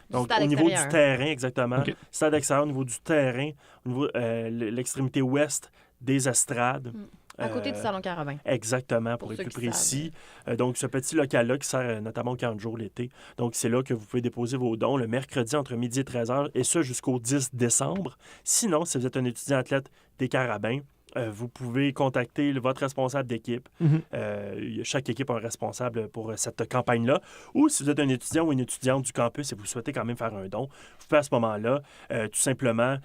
Donc, au niveau du terrain, exactement. Okay. Stade extérieur, au niveau du terrain, au niveau l'extrémité ouest des estrades. À côté du Salon Carabin. Exactement, pour être plus précis. Donc, ce petit local-là qui sert notamment au camp de jour l'été. Donc, c'est là que vous pouvez déposer vos dons le mercredi entre midi et 13h, et ça jusqu'au 10 décembre. Sinon, si vous êtes un étudiant athlète des Carabins, vous pouvez contacter votre responsable d'équipe. Chaque équipe a un responsable pour cette campagne-là. Ou si vous êtes un étudiant ou une étudiante du campus et vous souhaitez quand même faire un don, vous pouvez à ce moment-là tout simplement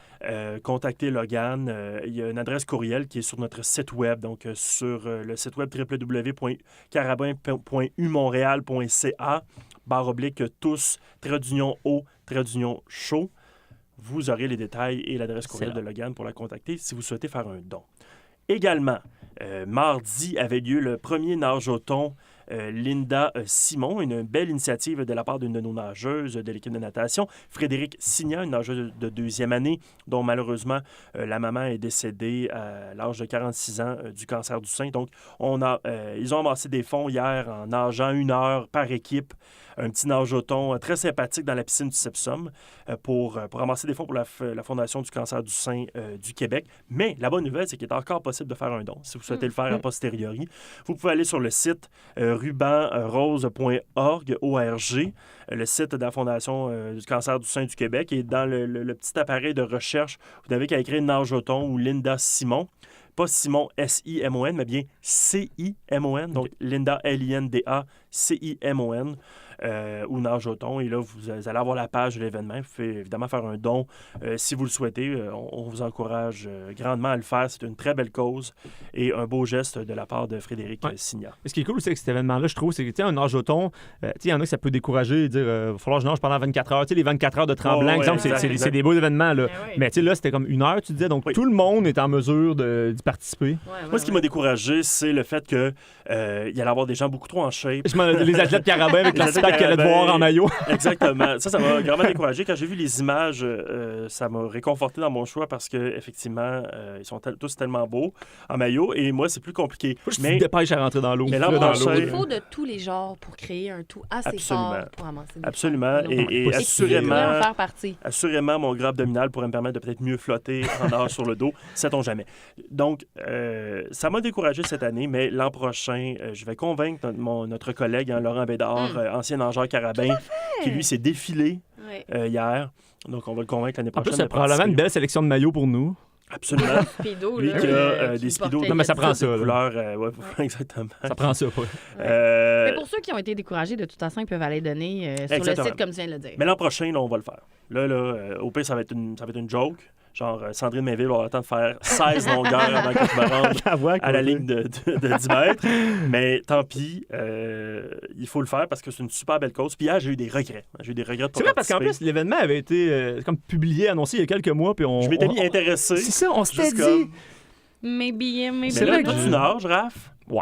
contacter Logan. Il y a une adresse courriel qui est sur notre site web, donc sur le site web www.carabin.umontréal.ca /tous, _chaud. Vous aurez les détails et l'adresse courriel de Logan pour la contacter si vous souhaitez faire un don. Également, mardi avait lieu le premier nage au thon Linda Simon, une belle initiative de la part d'une de nos nageuses de l'équipe de natation, Frédéric Signa, une nageuse de 2e année, dont malheureusement la maman est décédée à l'âge de 46 ans du cancer du sein. Donc, ils ont amassé des fonds hier en nageant 1 heure par équipe, un petit nage au thon très sympathique dans la piscine du Sepsum pour ramasser des fonds pour la Fondation du cancer du sein du Québec. Mais la bonne nouvelle, c'est qu'il est encore possible de faire un don. Si vous souhaitez le faire a posteriori, vous pouvez aller sur le site rubanrose.org, le site de la Fondation du cancer du sein du Québec. Et dans le petit appareil de recherche, vous n'avez qu'à écrire Nage au thon ou Linda Simon. Pas Simon, S-I-M-O-N, mais bien C-I-M-O-N. Donc, Linda, L-I-N-D-A, C-I-M-O-N. Ou Nage au thon. Et là, vous allez avoir la page de l'événement. Vous pouvez évidemment faire un don si vous le souhaitez. On vous encourage grandement à le faire. C'est une très belle cause et un beau geste de la part de Frédéric Signa. Ce qui est cool aussi avec cet événement-là, je trouve, c'est que un nage au thon, il y en a que ça peut décourager et dire il va falloir que je nage pendant 24 heures. Les 24 heures de tremblant, exemple, c'est des beaux événements. Là. Mais là, c'était comme 1 heure, tu disais. Donc, tout le monde est en mesure d'y participer. Moi, ce qui m'a découragé, c'est le fait qu'il y allait avoir des gens beaucoup trop en shape. Les athlètes Carabin avec leur spectacle qu'elle allait te voir en maillot. Exactement. Ça m'a vraiment découragé. Quand j'ai vu les images, ça m'a réconforté dans mon choix parce qu'effectivement, ils sont tous tellement beaux en maillot. Et moi, c'est plus compliqué. Je me dépêche à rentrer dans l'eau. Mais l'an prochain, il faut de tous les genres pour créer un tout assez fort pour amasser des Absolument. femmes. Et assurément, en faire partie. Assurément, mon gras abdominal pourrait me permettre de peut-être mieux flotter en nage sur le dos. Sait-on jamais. Donc, ça m'a découragé cette année, mais l'an prochain, je vais convaincre notre collègue, Laurent Bédard, ancien nageur carabin, qui lui s'est défilé hier. Donc, on va le convaincre l'année prochaine. En plus, c'est probablement une belle sélection de maillots pour nous. Absolument. Speedo, lui qui a des speedos. Non, mais ça prend ça. Couleurs, exactement. Ça prend ça, Mais pour ceux qui ont été découragés, de toute façon, ils peuvent aller donner sur le site, comme tu viens de le dire. Mais l'an prochain, là, on va le faire. Là, au pire, ça va être une joke. Genre, Sandrine Mainville va avoir le temps de faire 16 longueurs avant que je me rende à la ligne de 10 mètres. Mais tant pis, il faut le faire parce que c'est une super belle cause. Puis hier, j'ai eu des regrets. C'est vrai, parce qu'en plus, l'événement avait été comme publié, annoncé il y a quelques mois. Puis je m'étais mis intéressé. C'est ça, on s'était dit. Comme... Maybe. C'est là que tu nages, Raph? Ouais.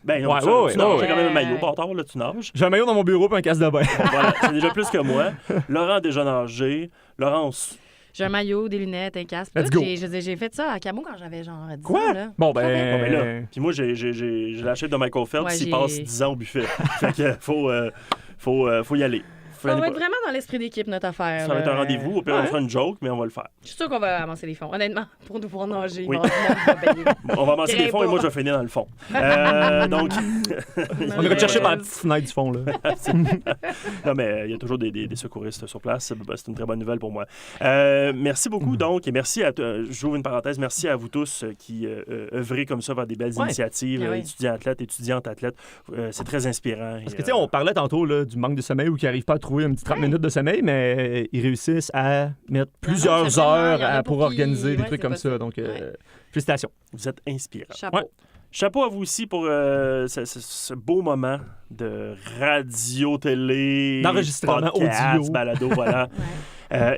Ben, non, tu nages. J'ai quand même un maillot. Bâtard, là, tu nages. J'ai un maillot dans mon bureau et un casque de bain. Bon, voilà, c'est déjà plus que moi. Laurent a déjà nagé. Laurence... J'ai un maillot, des lunettes, un casque. J'ai fait ça à Camo quand j'avais genre 10 ans. Là. Bon, ben là. Puis moi, j'ai la chef de Michael Phelps s'il passe 10 ans au buffet. Fait que faut y aller. Ça va être vraiment dans l'esprit d'équipe, notre affaire. Ça va être un rendez-vous. Au pire, on fera une joke, mais on va le faire. Je suis sûre qu'on va amasser les fonds. Honnêtement, pour nous pouvoir nager, oui. On va amasser les fonds et moi, je vais finir dans le fond. Donc... on ira te chercher par la petite fenêtre du fond. Là. Non, mais il y a toujours des secouristes sur place. C'est une très bonne nouvelle pour moi. Merci beaucoup, donc. Et merci à... J'ouvre une parenthèse. Merci à vous tous qui œuvrez comme ça vers des belles initiatives. Étudiants-athlètes, étudiantes-athlètes. C'est très inspirant. Parce que, tu sais, on parlait tantôt là, du manque de sommeil ou qui n'arrivent pas à trouver un petit 30 minutes de sommeil, mais ils réussissent à mettre plusieurs heures pour organiser des trucs comme ça. Donc, félicitations. Vous êtes inspirants. Chapeau. Ouais. Chapeau à vous aussi pour ce beau moment de radio-télé, d'enregistrement audio, balado, voilà.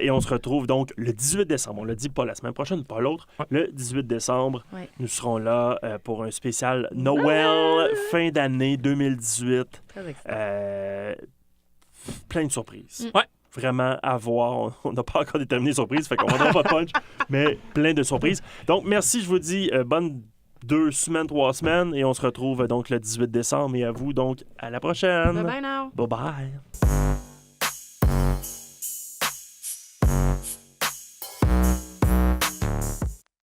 Et on se retrouve donc le 18 décembre. On l'a dit pas la semaine prochaine, pas l'autre. Le 18 décembre, nous serons là pour un spécial Noël, fin d'année 2018. Plein de surprises. Vraiment à voir. On n'a pas encore déterminé les surprises, fait qu'on va donner pas de punch, mais plein de surprises. Donc, merci, je vous dis bonne 2 semaines, 3 semaines, et on se retrouve donc le 18 décembre. Et à vous, donc, à la prochaine. Bye-bye now. Bye-bye.